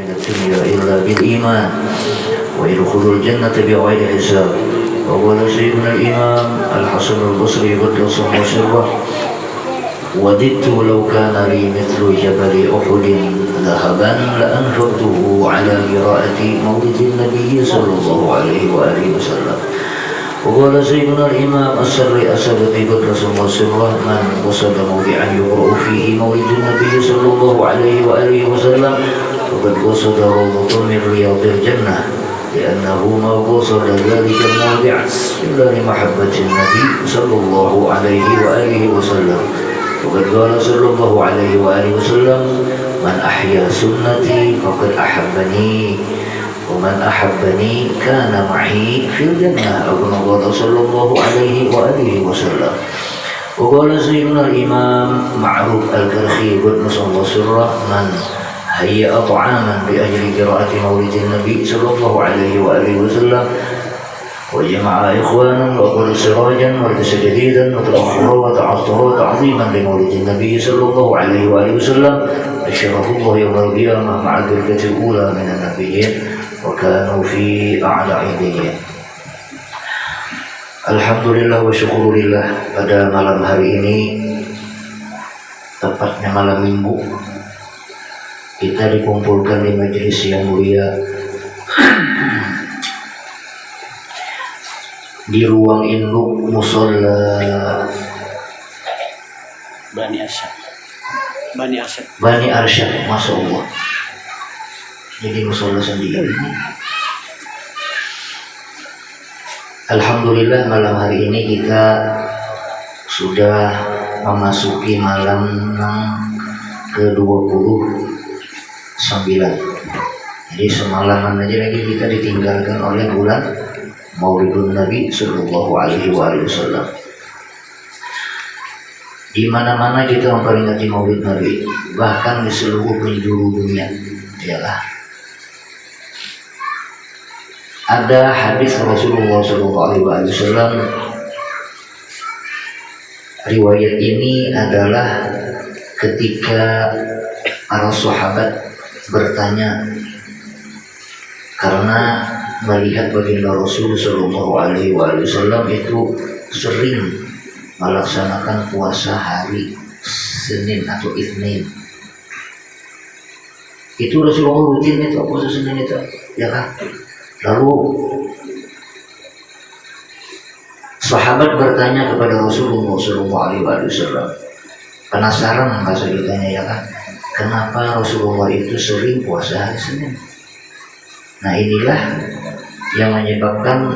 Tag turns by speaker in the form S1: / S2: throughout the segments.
S1: من الدنيا إلا بالإيمان ويدخل الجنة بغير حساب. وقال سيدنا الإمام الحسن البصري قدس الله سره: وددت لو كان لي مثل جبل أحد ذهبا لأنفقته على قراءة مولد النبي صلى الله عليه وآله وسلم. وقال سيدنا الإمام السري السبتي قدس الله سره: من قصد موضعا يقرأ فيه مولد النبي صلى الله عليه وآله وسلم فقد قصد روضة من رياض الجنة، لأنه ما قصد ذلك الموضع إلا لمحبة النبي صلى الله عليه وآله وسلم. وقد قال صلى الله عليه وآله وسلم: من أحيا سنتي فقد أحبني ومن أحبني كان معي في الجنة، أو كما قال صلى الله عليه وآله وسلم. وقال سيدنا الإمام معروف الكرخي قدس الله سره: من هيأ طعاما بأجل قراءة مولد النبي صلى الله عليه وآله وسلم وجمع إخوانا وقل سراجا ولبس جديدا وتأخر وتعطر تعظيما لمولد النبي صلى الله عليه وآله وسلم بشره الله يوم القيامة مع البركة الأولى من النبيين وكانوا في أعلى عليين. Alhamdulillah wa syukurillah, pada malam hari ini, tepatnya malam Minggu, kita dikumpulkan di majelis yang mulia di ruang induk musola Bani Arsyad, Masya Allah. Jadi musola sendiri. Alhamdulillah, malam hari ini kita sudah memasuki malam ke-29. Jadi semalaman aja lagi kita ditinggalkan oleh bulan Maulidun Nabi Sallallahu Alaihi Wasallam. Di mana-mana kita memperingati Maulid Nabi, bahkan di seluruh penjuru dunia. Ialah ada hadis Rasulullah Sallallahu Alaihi Wasallam. Riwayat ini adalah ketika para sahabat bertanya karena melihat baginda Rasul Sallallahu Alaihi Wasallam itu sering melaksanakan puasa hari Senin atau Itsnin. Itu Rasulullah rutin itu puasa Senin itu, ya kan? Lalu sahabat bertanya kepada Rasulullah Sallallahu Alaihi Wasallam, penasaran bahasa ditanya, ya kan? Kenapa Rasulullah itu sering puasa hari Senin? Nah, inilah yang menyebabkan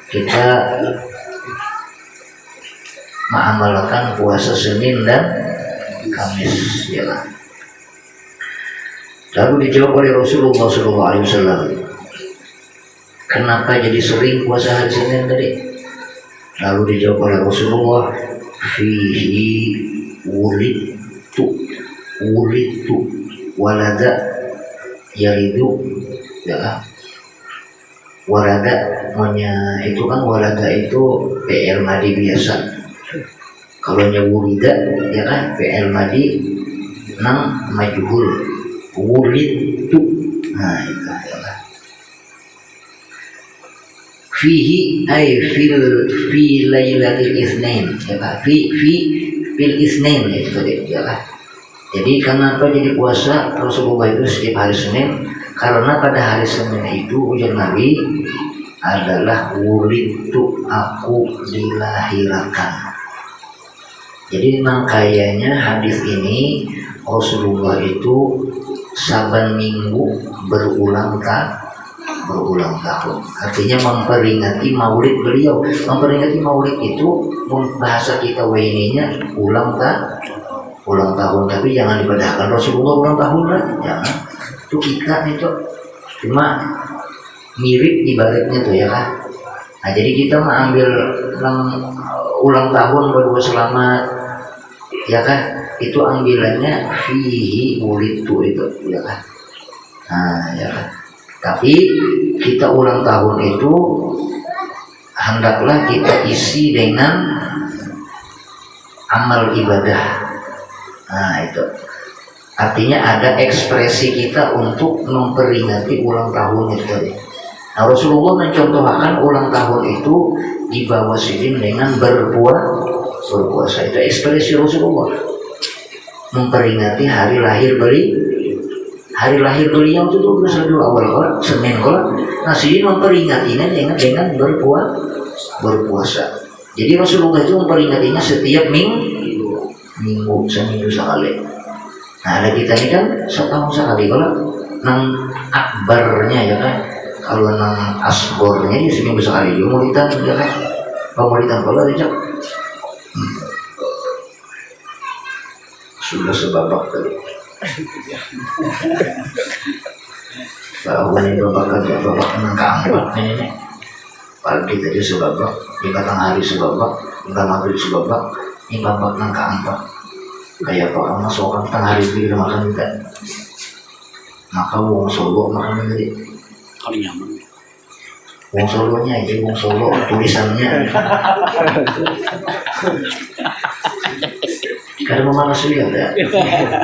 S1: kita mengamalkan puasa Senin dan Kamis, ya kan? Lalu dijawab oleh Rasulullah SAW, kenapa jadi sering puasa hari Senin tadi? Lalu dijawab oleh Rasulullah, fihi wulidtu walada yaridu, ya kan? Walada itu kan walada itu PL madi biasa. Kalau wulida, ya kan, PL madi nang majhul, wulidtu. Nah, itu adalah fihi ay fi lailatul itsnin, ya kan, fil itsnin itu tadi, ya kan. Jadi kenapa jadi puasa Rasulullah itu setiap hari Senin? Karena pada hari Senin itu ujar Nabi adalah wulidtu, aku dilahirkan. Jadi makanya hadis ini Rasulullah itu saban minggu berulang tahun. Artinya memperingati maulid beliau. Memperingati maulid itu bahasa kita ininya ulang tahun. Tapi jangan dibedahkan Rasulullah ulang tahun lah. Jangan. Itu kita itu cuma mirip ibaratnya tuh, ya kan. Nah, jadi kita mengambil ulang tahun berdua selamat, ya kan, itu ambilannya fihi wulidtu itu, ya kan. Nah, ya kan. Tapi kita ulang tahun itu hendaklah kita isi dengan amal ibadah. Nah, itu Artinya ada ekspresi kita untuk memperingati ulang tahun itu. Nah, Rasulullah mencontohkan ulang tahun itu dibawa sidin dengan berpuasa. Itu ekspresi Rasulullah memperingati hari lahir beliau itu tuh Rasulullah awal Senin kalau nah sidin memperingatinya dengan berpuasa. Jadi Rasulullah itu memperingatinya setiap minggu seminggu sekali. Nah ada kita ini kan setahun sekali kalau nang akbarnya ya kan, kalau nang asbornya ya seminggu sekali juga maulidan ya kan, pemaulidan kalau aja sudah sebabak tadi. Bahwa ini babak nang keempat ini pagi tadi sebabak, hingga tengah hari sebabak, hingga maghrib sebabak, hingga babak nang keempat. Kayak orang masuk orang tengah hari itu makan juga, maka wong Solo makan jadi
S2: paling nyaman.
S1: Wong Solonya aja, wong Solo tulisannya. Karena memanas juga ya.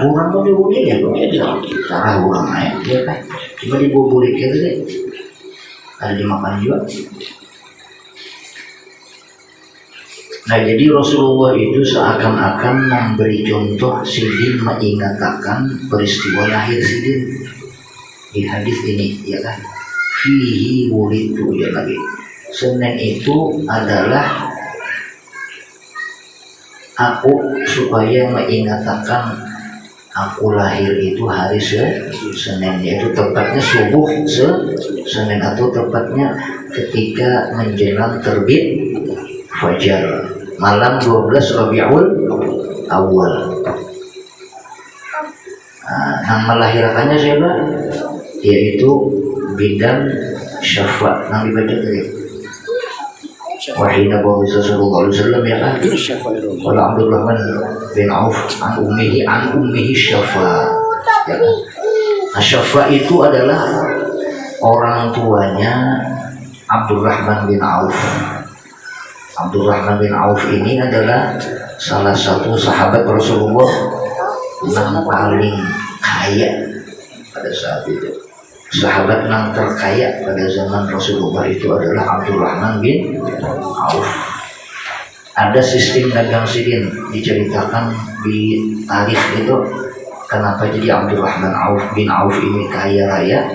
S1: Kurang tuh dibunuh ya, cara kurang aja, ya kan? Cuma dibubulik gitu deh, ada dimakan juga. Nah jadi Rasulullah itu seakan-akan memberi contoh sidin mengingatkan peristiwa lahir sidin di hadis ini ya kan, fihi wulidu ya lagi. Senin itu adalah aku supaya mengingatkan aku lahir itu hari Senin, yaitu tepatnya subuh Senin atau tepatnya ketika menjelang terbit fajar malam 12 Rabiul Awal. Yang melahirkannya siapa? Yaitu bidan Syafa. Yang dibaca tadi wahina Nabi sallallahu alaihi wasallam ya kan. Wala Abdurrahman bin Auf an ummihi Syafa. Ya kan? Nah, Syafa itu adalah orang tuanya Abdurrahman bin Auf. Abdurrahman bin Auf ini adalah salah satu sahabat Rasulullah yang paling kaya pada saat itu. Sahabat yang terkaya pada zaman Rasulullah itu adalah Abdurrahman bin Auf. Ada sistem dagang sidin diceritakan di tarikh itu, kenapa jadi Abdurrahman bin Auf ini kaya raya.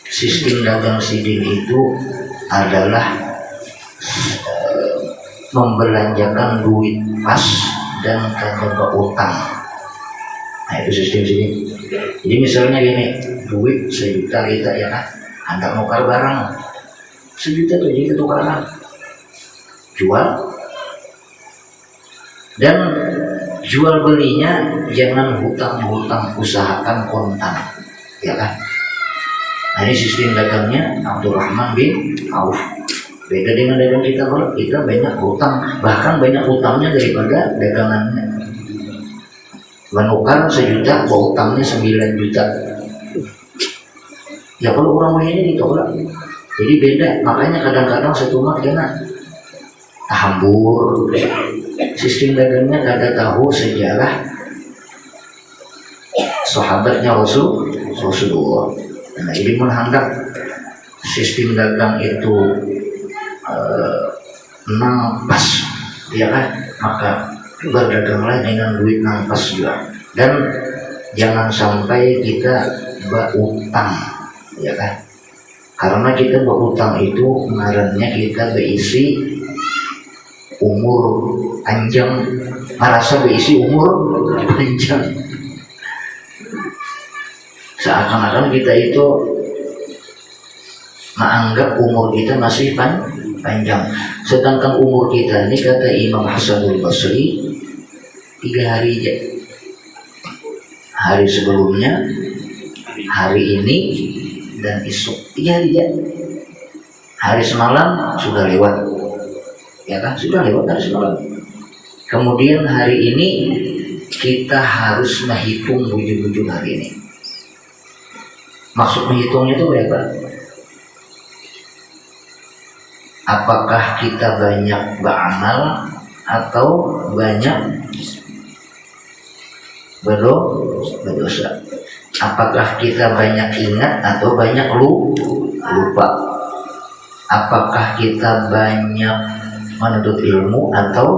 S1: Sistem dagang sidin itu adalah membelanjakan duit pas dan kagak utang. Nah itu sistem sini. Jadi misalnya gini, duit 1 juta kita ya kan, anda nukar barang 1 juta tuh jadi tukaran, jual, dan jual belinya jangan hutang, usahakan kontan, ya kan. Nah ini sistem dagangnya Abdurrahman bin Auf. Beda dengan dagang kita, kalau kita banyak hutang, bahkan banyak hutangnya daripada dagangannya. Menukar 1 juta, hutangnya 9 juta. Ya kalau orang ini gitu lah. Jadi beda, makanya kadang-kadang satu mak kena hambur. Sistem dagangnya kada tahu sejarah sahabatnya Rasulullah. Nah ini menghendak sistem dagang itu nang-pas ya kan, maka berdaganglah dengan duit nang-pas juga, dan jangan sampai kita berutang ya kan, karena kita berutang itu ngarannya kita berisi umur panjang, merasa berisi umur panjang, seakan-akan kita itu menganggap umur kita masih panjang, sedangkan umur kita ini kata Imam Hasanul Basri 3 hari aja. Hari sebelumnya, hari ini, dan esok 3 hari aja. Hari semalam sudah lewat, ya kan, sudah lewat hari semalam. Kemudian hari ini kita harus menghitung bujur-bujur hari ini. Maksud menghitungnya itu berapa? Apakah kita banyak beramal atau banyak berdosa. Apakah kita banyak ingat atau banyak lupa? Apakah kita banyak menuntut ilmu atau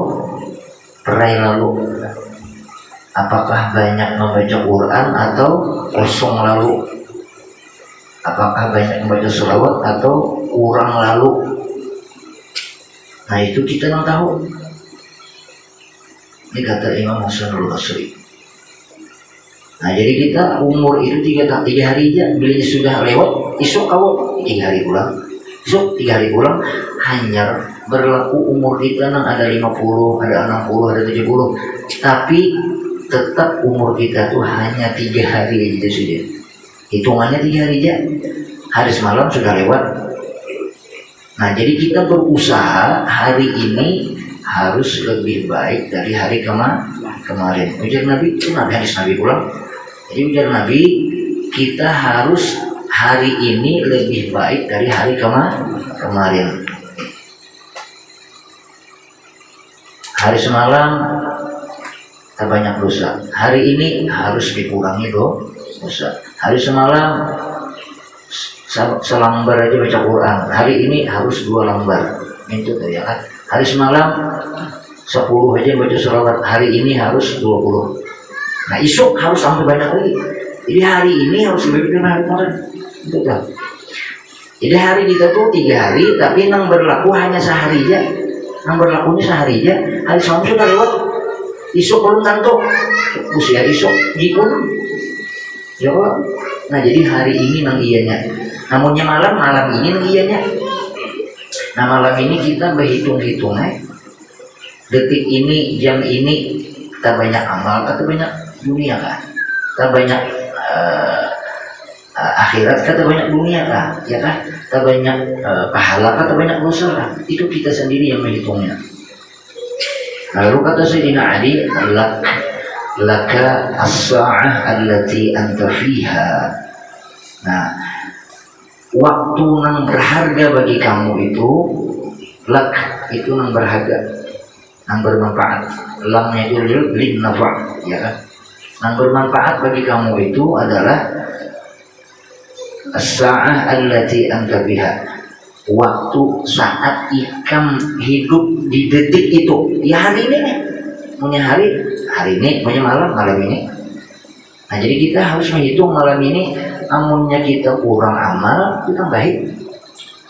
S1: perai lalu? Apakah banyak membaca Quran atau kosong lalu? Apakah banyak membaca selawat atau kurang lalu? Nah itu kita nggak tahu. Ini kata Imam Hasanul Basri. Nah jadi kita umur itu 3 hari aja. Bila sudah lewat, esok kawat 3 hari pulang. Esok 3 hari pulang. Hanya berlaku umur kita nang ada 50, ada 60, ada 70. Tapi tetap umur kita tuh hanya 3 hari aja sudah. Hitungannya 3 hari aja. Hari semalam sudah lewat. Nah jadi kita berusaha hari ini harus lebih baik dari hari kemarin. Ujar Nabi itu hadis Nabi pulang. Jadi ujar Nabi kita harus hari ini lebih baik dari hari kemarin. Hari semalam kita banyak dosa. Hari ini harus dikurangi dosa. Hari semalam selambar aja baca Quran. Hari ini harus 2 lembar. Itu ya kan. Hari semalam 10 aja baca selawat. Hari ini harus 20. Nah esok harus sampai banyak lagi. Jadi hari ini harus lebih dari hari kemarin. Itu kan. Jadi hari kita tuh 3 hari, tapi yang berlaku hanya sehari aja. Yang berlakunya sehari aja. Hari semalam sudah lewat. Esok belum tentu. Usia esok jikun. Ya Allah. Nah jadi hari ini nang iyanya. Namunnya malam ini nang iyanya. Nah malam ini kita berhitung-hitung detik ini, jam ini kita banyak amal, kita banyak dunia kan, kita banyak akhirat, kita banyak dunia kan, ya kan, kita banyak pahala, kita banyak dosa kan. Itu kita sendiri yang menghitungnya. Lalu kata Sayyidina Ali, laka as-sa'ah allati anta fiha. Nah waktu yang berharga bagi kamu itu lak, itu yang berharga, yang bermanfaat. Lamnya itu lin nafa', ya kan. Yang bermanfaat bagi kamu itu adalah as-sa'ah allati anta biha. Waktu saat ikam hidup di detik itu, ya hari ini nih, punya hari ini, punya malam ini. Nah jadi kita harus menghitung malam ini. Amunnya kita kurang amal, kita tambahin.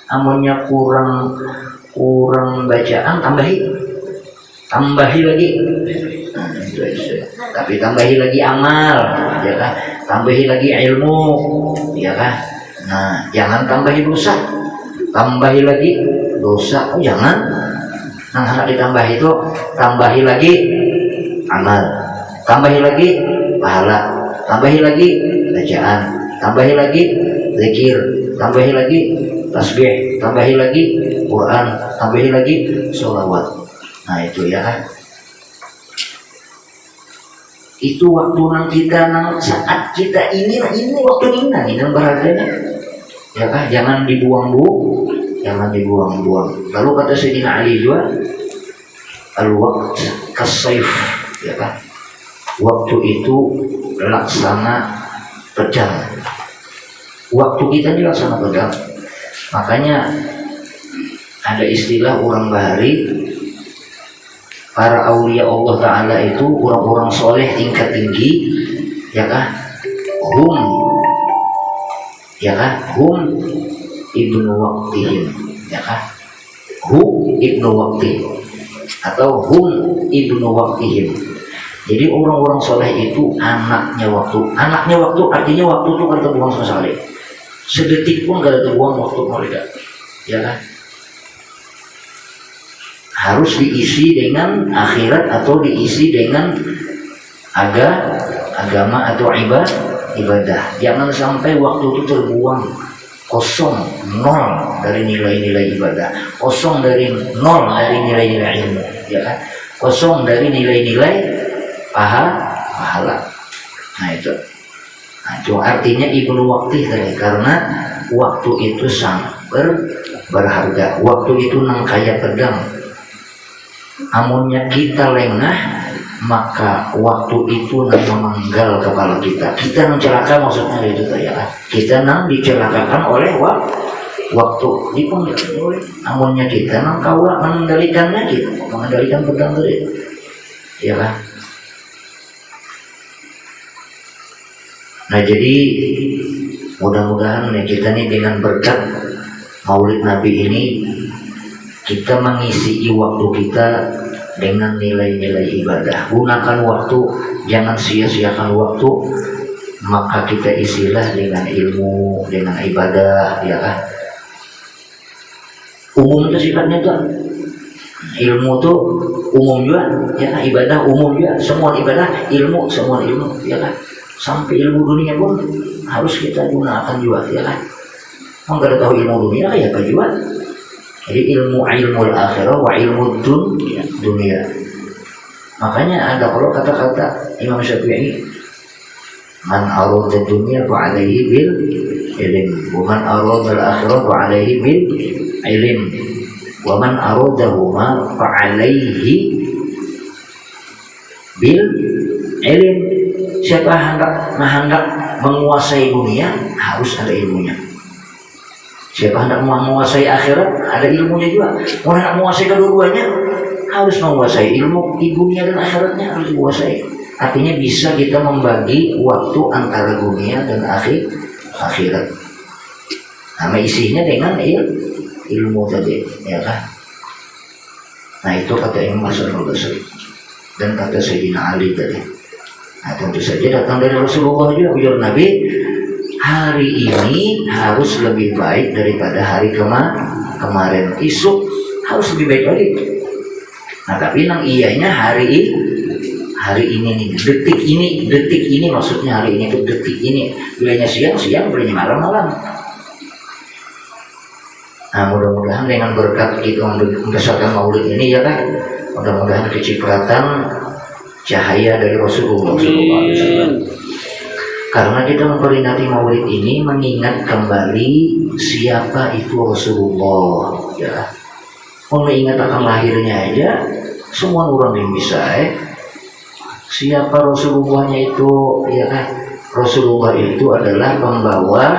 S1: Amunnya kurang bacaan, tambahi lagi. Tapi tambahi lagi amal, ya kan? Tambahi lagi ilmu, ya kan? Nah, jangan tambahi dosa. Tambahi lagi dosa, jangan. Nah, harus ditambah itu, tambahi lagi amal, tambahi lagi pahala, tambahi lagi bacaan, tambahi lagi zikir, tambahi lagi tasbih, tambahi lagi Quran, tambahi lagi sholawat. Nah itu ya kan. Itu waktu nang kita nang saat kita ini waktu ini nang berharganya. Ya kan, jangan dibuang-buang, jangan dibuang-buang. Lalu kata Sayyidina Ali juga, al-waqt kas-sayf, ya kan. Waktu itu laksana pedang. Waktu kita ini laksana pedang. Makanya ada istilah orang bahari, para aulia Allah Ta'ala itu orang-orang soleh tingkat tinggi, ya kan, hum ibnu waqtihim, ya kan, hum ibnu waqtihim atau hum ibnu waqtihim. Jadi orang-orang soleh itu anaknya waktu artinya waktu itu kan terbuang sama sekali, sedetik pun gak ada terbuang waktu mereka, ya kan. Harus diisi dengan akhirat atau diisi dengan agama atau ibadah. Jangan sampai waktu itu terbuang kosong, nol dari nilai-nilai ibadah, kosong dari nol dari nilai-nilai ilmu, ya kan? Kosong dari nilai-nilai pahala. Nah itu artinya ibnu waqti tadi, karena waktu itu sangat berharga. Waktu itu nang kaya pedang. Amunnya kita lengah, maka waktu itu nang memenggal kepala kita. Kita nang celaka maksudnya itu ya. Kita nang dicelakakan oleh waktu dipanggil oleh amunnya kita nang kawa mengendalikannya kita mengendalikan pedang tadi. Ya kan? Nah jadi mudah-mudahan kita nih dengan berkat Maulid Nabi ini kita mengisi waktu kita dengan nilai-nilai ibadah. Gunakan waktu, jangan sia-siakan waktu. Maka kita isilah dengan ilmu, dengan ibadah, ya kan? Umum itu sifatnya tuh ilmu tuh umum juga, ya kan? Ibadah umum juga, semua ibadah ilmu, semua ilmu, ya kan? Sampai ilmu dunia pun harus kita gunakan juga, ya kan? Enggak tahu ilmu dunia ya apa juga. Jadi ilmu akhirah wa ilmu dunia. Makanya ada kalau kata-kata Imam Syafi'i, man arada dunya fa alaihi bil ilm, wa man arada al akhirah fa alaihi bil ilm, wa man aradahuma fa alaihi bil ilm. Siapa hendak menguasai dunia harus ada ilmunya. Siapa hendak menguasai akhirat ada ilmunya juga. Orang hendak menguasai kedua-duanya harus menguasai ilmu di dunia dan akhiratnya harus dikuasai. Artinya bisa kita membagi waktu antara dunia dan akhirat. Nama isinya dengan ilmu tadi, ya kan? Nah itu kata Imam Hasan al-Basri dan kata Sayyidina Ali tadi. Nah tentu saja datang dari Rasulullah juga ujar Nabi. Hari ini harus lebih baik daripada hari kemarin. Esok harus lebih baik lagi. Nah tapi nang iyanya hari ini nih, detik ini maksudnya hari ini tuh detik ini. Bilanya siang, bilanya malam. Nah mudah-mudahan dengan berkat kita membesarkan Maulid ini ya kan, mudah-mudahan kecipratan cahaya dari Rasulullah SAW. Karena kita memperingati Maulid ini mengingat kembali siapa itu Rasulullah, ya. Mengingat akan lahirnya aja, semua orang yang bisa, siapa Rasulullahnya itu, ya kan? Rasulullah itu adalah pembawa,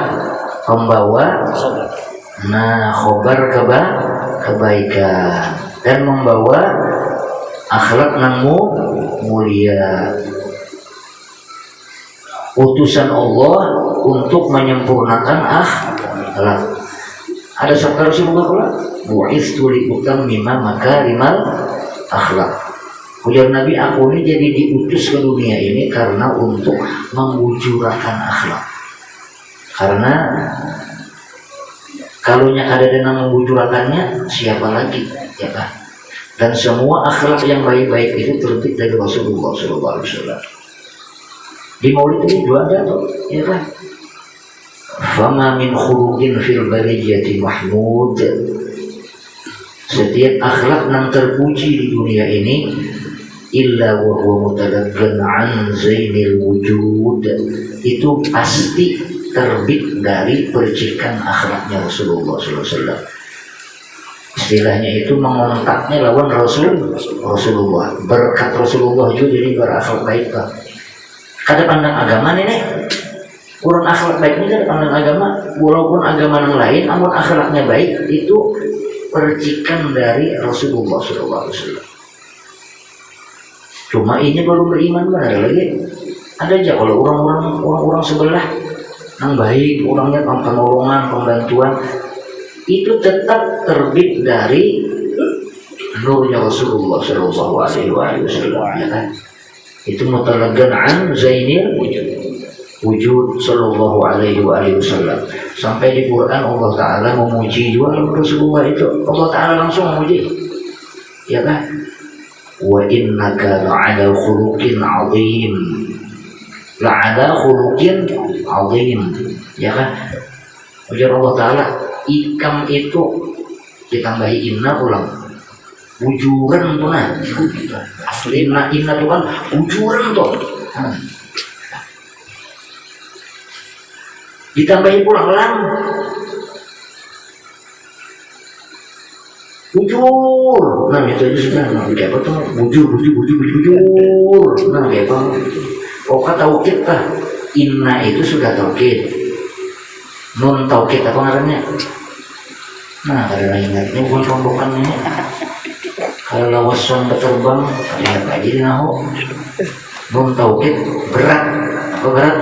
S1: khobar kebaikan dan membawa akhlak yang mulia. Utusan Allah untuk menyempurnakan akhlak. Ada sabda Rasulullah pula, bu'istu li utammima makarimal akhlak. Ujar Nabi, aku ini jadi diutus ke dunia ini karena untuk mewujudkan akhlak. Karena kalau ada yang mewujudkannya, siapa lagi, ya kan? Dan semua akhlak yang baik-baik itu terbit dari Rasulullah SAW. Di Maulid ini juga ada tuh, ya kan? Fama min khuluqin fil bariyati mahmud. Setiap akhlak yang terpuji di dunia ini illa wa huwa mutadaggan an zainil wujud. Itu pasti terbit dari percikan akhlaknya Rasulullah SAW. Istilahnya itu mengontaknya lawan Rasulullah. Berkat Rasulullah juga jadi berakhlak baik kan. Kada pandang agama nih, kurang akhlak baik ini kada pandang agama, walaupun agama yang lain, namun akhlaknya baik itu percikan dari Rasulullah SAW. Cuma ini belum beriman ada lagi. Ada aja kalau orang-orang sebelah yang baik, orangnya penolongan, pembantuan, itu tetap terbit dari nurnya Rasulullah SAW, ya kan? Itu mutalaggan an zainil wujud sallallahu alaihi wasallam. Sampai di Quran Allah Ta'ala memuji juga Rasulullah itu. Allah Ta'ala langsung memuji, ya kan? Wa innaka la'ala khuluqin azim, la'ala khuluqin azim, ya kan? Ujar Allah Ta'ala, ikam itu ditambahi inna ulang wujuran tuh nah, asli inna tuh kan wujuran tuh, ditambahin pulang lang bujur. Nah itu aja sudah. Nah kayak apa tuh? Bujur. Nah kayak apa? Pokoknya taukid lah. Inna itu sudah taukid. Nun taukid apa namanya? Nah ada ingatnya bukan rombokannya. Kalau lawasan berterbang, ada lagi di nahu. Nun taukid berat. Apa berat?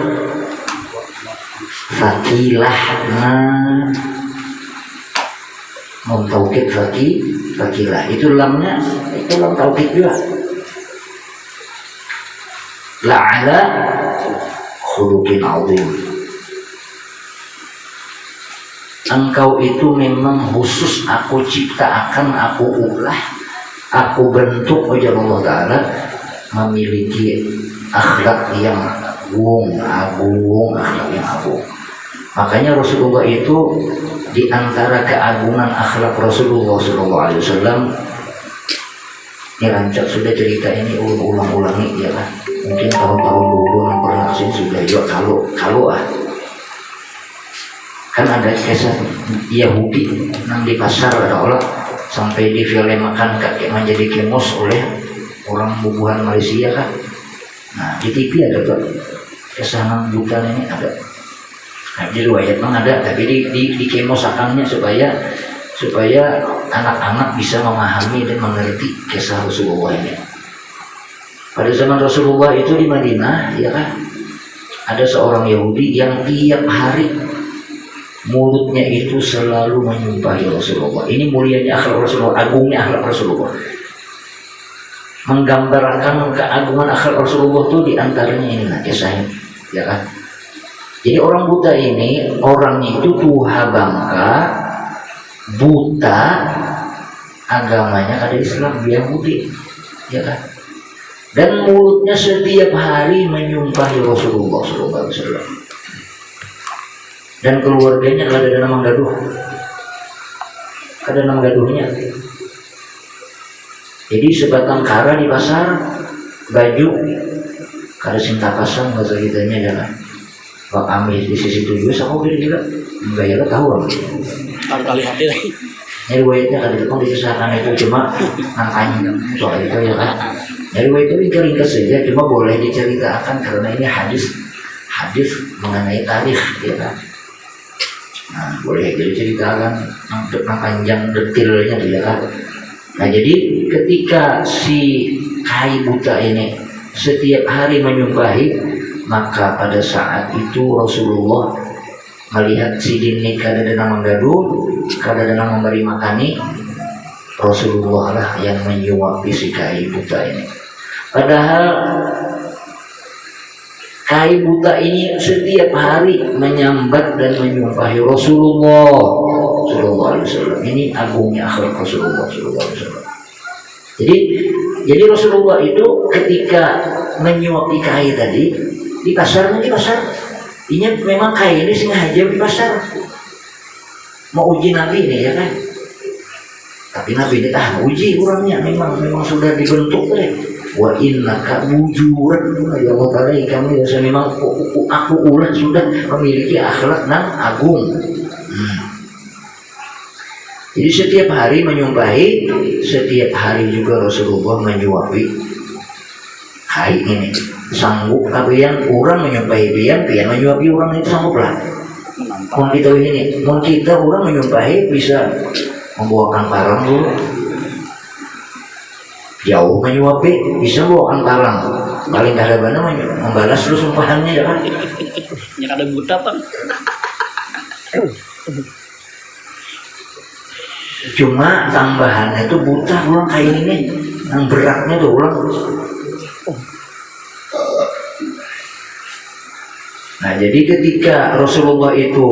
S1: Fakilah. Nah nun taukid fakilah. Itu lamnya, itu lam taukid juga. La'ala khuluqin azim. Engkau itu memang khusus aku ciptakan, aku ulah, aku bentuk oleh Allah Ta'ala memiliki akhlak yang agung, akhlak yang agung. Makanya Rasulullah itu di antara keagungan akhlak Rasulullah SAW, ini rancak sudah cerita ini ulang-ulangi ya kan. Mungkin tahun-tahun dulu yang pernah kesini sudah yuk kalau kan ada kisah Yahudi yang di pasar ada orang sampai difilmkan kakek menjadi kemos oleh orang bubuhan Malaysia kan. Nah di TV ada tuh kisah nang bukan ini ada. Nah, di riwayat memang ada tapi di kemosakannya supaya anak-anak bisa memahami dan mengerti kisah Rasulullah ini. Pada zaman Rasulullah itu di Madinah ya kan ada seorang Yahudi yang tiap hari mulutnya itu selalu menyumpahi Rasulullah. Ini mulianya akhlak Rasulullah, agungnya akhlak Rasulullah. Menggambarkan keagungan akhlak Rasulullah itu diantaranya ini nah kisahnya, ya kan? Jadi orang buta ini orangnya itu tuha bangka, buta, agamanya ada Islam, dia Yahudi, ya kan? Dan mulutnya setiap hari menyumpahi Rasulullah SAW. Dan keluarganya ada nama gaduh, ada nama gaduhnya. Jadi sebatang kara di pasar, baju, kada cinta pasang bahasa kitanya jangan. Pak Amir di sisi tujuh, aku kira juga enggak ya tahu.
S2: Kali hati lagi.
S1: Jadi wayatnya kada depan dikisahkan itu cuma angkanya soal itu ya kan. Jadi wayat itu ringkas saja, cuma boleh diceritakan karena ini hadis mengenai tarikh ya kan. Nah, boleh jadi ceritakan yang panjang detailnya dia kan. Nah jadi ketika si kai buta ini setiap hari menyumpahi, maka pada saat itu Rasulullah melihat si dini kadang-kadang menggaduh, kadang-kadang memberi makani, Rasulullah lah yang menyuapi si kai buta ini. Padahal kai buta ini setiap hari menyambat dan menyumpahi Rasulullah SAW. Ini agungnya akhlak Rasulullah SAW. Jadi Rasulullah itu ketika menyuapi kai tadi di pasar, ini memang kai ini sengaja di pasar mau uji Nabi ini ya kan. Tapi Nabi ini uji orangnya memang sudah dibentuk wa innaka bujuran ya Allah Ta'ala kamu ya memang aku ulah sudah memiliki akhlak nan agung. Jadi setiap hari menyumpahi, setiap hari juga Rasulullah menyuapi kai ini. Sanggup kabian orang menyumpahi pian menyuapi orang itu sanggup lah. Mau kita ini, mau kita orang menyumpahi bisa membawakan barang dulu. Jauh menyuapi bisa bawakan barang. Paling kada bana membalas terus sumpahannya ya kan.
S2: Ya kada buta Pak.
S1: Cuma tambahannya itu buta ulang kayak ini yang beratnya tuh ulang. Nah jadi ketika Rasulullah itu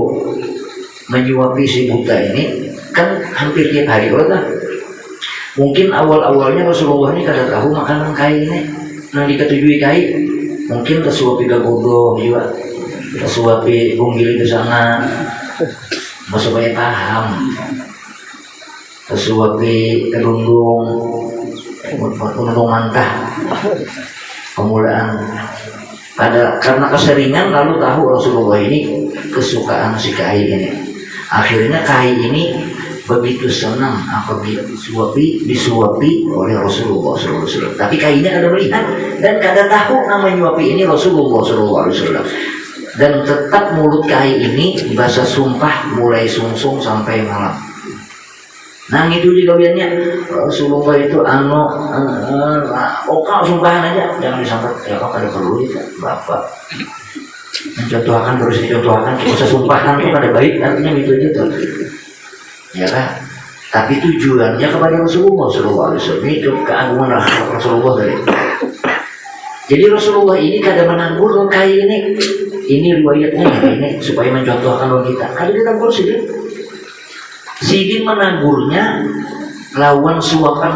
S1: menyuapi si buta ini kan hampir tiap hari lah. Mungkin awal-awalnya Rasulullah ini kada tahu makanan kai ini yang diketujui kai. Mungkin tersuapi gagodoh juga, tersuapi bunggil di sana, supaya paham. Tersuapi kerundung mantah pemulaan. Karena keseringan lalu tahu Rasulullah ini kesukaan si kai ini. Akhirnya kai ini begitu senang apabila disuapi oleh Rasulullah SAW. Tapi kainnya kada melihat dan kada tahu nama nyuapi ini Rasulullah SAW. Dan tetap mulut kai ini bahasa sumpah mulai sungsung sampai malam. Nah itu juga biarnya Rasulullah itu oka sumpahan aja, jangan disambat ya kok ada perlu itu bapak mencontohkan terus dicontohkan, usah sumpahan itu kada baik, artinya gitu aja tuh ya kan. Tapi tujuannya kepada Rasulullah SAW, itu keagungan Rasulullah tadi. Jadi Rasulullah ini kada menanggur kai ini riwayatnya ini supaya mencontohkan kita. Kada ditanggur Sidin menanggurnya lawan suapan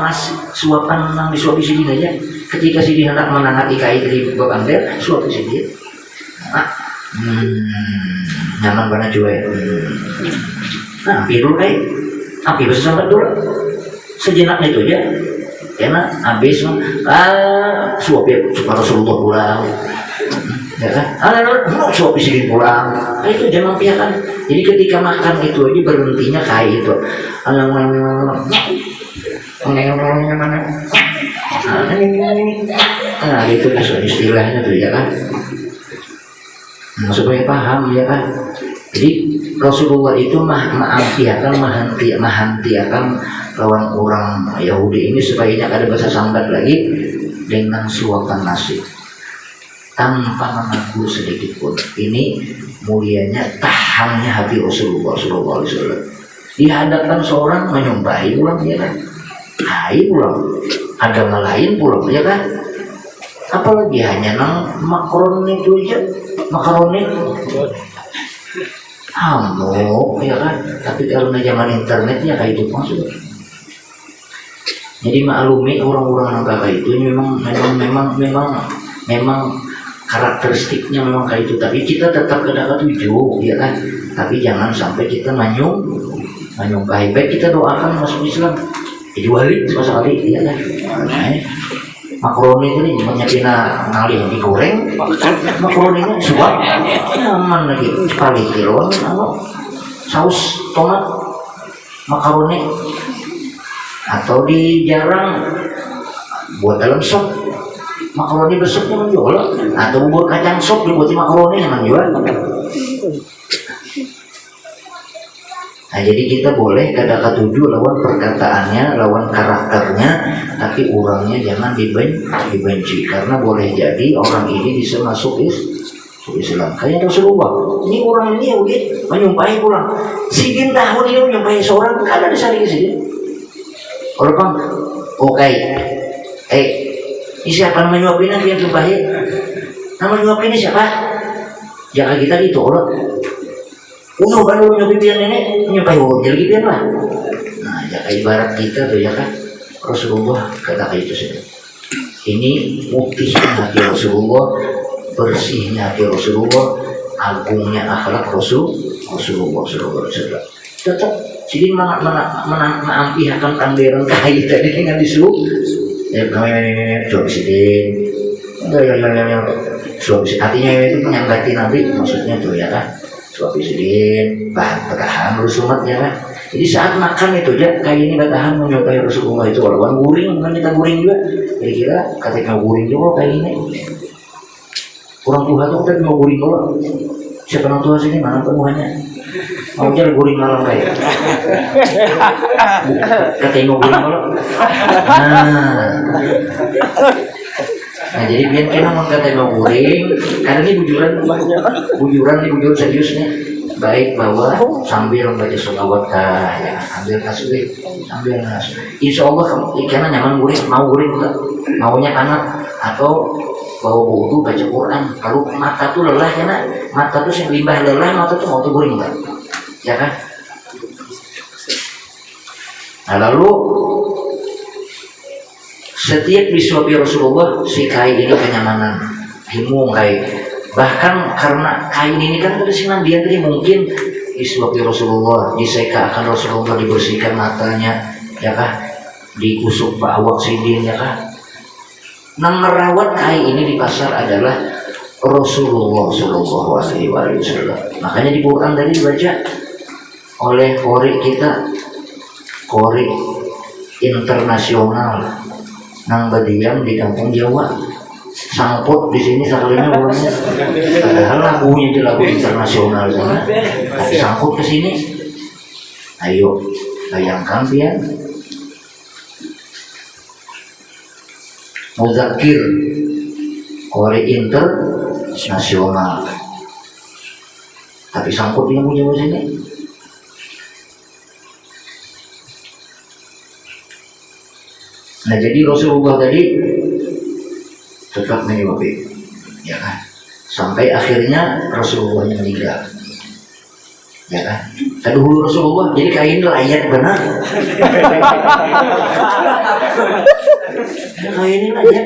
S1: nang disuapi Sidin aja. Ketika Sidin hendak menangati kai dari bab Amber, suapi Sidin. Nyaman banget juga ya. Nah, tidur kai, api bersama dulu. Sejenak itu aja. Karena habis suapi Rasulullah pulang. Ya kan? Suapi Sidin pulang. Itu jangan piakan. Jadi ketika makan itu aja berhentinya kayak itu. Nah itu istilahnya tuh ya kan. Nah, supaya paham ya kan. Jadi Rasulullah itu mahantiakan lawan orang Yahudi ini supaya ada bahasa sambat lagi dengan suapan nasi tanpa menanggur sedikit pun. Ini mulianya tahannya hati Rasulullah SAW. Di hadapan seorang menyumpahi ulang ya kan, hai ulang agama lain pulang ya kan. Apalagi hanya nang makaroni itu aja, makaroni hamuk ya kan. Tapi karena zaman internetnya kayak itu maksud. Jadi maklumi orang-orang yang kayak itu memang karakteristiknya memang kayak itu. Tapi kita tetap kena tujuh ya kan. Tapi jangan sampai kita manyungkahi. Baik kita doakan masuk Islam jadi wali sekali ya kan. Makaroni itu nih menyapina ngalih digoreng, makaroninya suap nyaman lagi sekali kiloan saus tomat makaroni atau dijarang buat dalam sop makaroni besoknya menjual atau bubur kacang sop dibuat makaroni yang menjual. Nah jadi kita boleh kata tujuh lawan perkataannya, lawan karakternya, tapi orangnya jangan dibenci karena boleh jadi orang ini bisa masuk Islam. Kayak Rasulullah, ini orang ini ya udah menyumpahi pulang. Sidin tahun ini menyumpahi seorang ada di sana sini. Kalau bang, oke, ini siapa yang menyuapin yang menyumpahi? Nama menyuapin ini siapa? Jangan kita gitu orang. Uno kan nyumpahi pian ini menyumpahi orang jadi pian lah. Nah, jangan ibarat kita tuh ya kan. Rasulullah kata itu saja. Ini mutihnya hati Rasulullah, bersihnya hati Rasulullah, agungnya akhlak Rasulullah SAW. Tetap jadi menampihakan tangderan kahit tadi dengan disuruh. Ya kami coba sini. Artinya itu menyanggati Nabi maksudnya tuh ya kan. Suapi Sidin, bahan bertahan rusumat ya kan. Jadi saat makan itu aja kayak ini bertahan menyukai Rasulullah itu walaupun guring kan kita guring juga. Kira-kira ketika guring juga kayak ini. Orang tua tuh kita mau guring juga. Siapa orang tua sini mana penuhannya? Mau jalan guring malam kayak. Katanya mau guring malam. Nah jadi biar kena mengkata mau guring karena ini bujuran seriusnya baik bahwa sambil membaca sholawat ya ambil tasbih sambil nas. Insya Allah kamu karena nyaman guring mau guring enggak maunya anak atau bawa wudu baca Quran. Kalau mata tuh lelah ya nak mata tuh yang limbah lelah mata tuh mau tuh guring enggak ya kan. Nah lalu setiap disuapi Rasulullah si kain ini kenyamanan himung kain bahkan karena kain ini kan tersinan dia tadi mungkin disuapi Rasulullah diseka akan Rasulullah dibersihkan matanya ya kah dikusuk pak awak sidin ya kah. Nang merawat kain ini di pasar adalah Rasulullah SAW. Makanya di Quran tadi dibaca oleh Qori kita Kori internasional nang berdiam di kampung Jawa. Sangkut di sini sekalinya bawahnya. Padahal lagunya itu lagu internasional sana. Tapi sangkut ke sini. Ayo, bayangkan dia. Muzakir Kori internasional. Tapi sangkut dia punya bawah sini. Nah jadi Rasulullah tadi tetap menyuapi, ya kan? Sampai akhirnya Rasulullah yang meninggal, ya kan? Tadi dulu Rasulullah, jadi kain layak benar. Kain layak.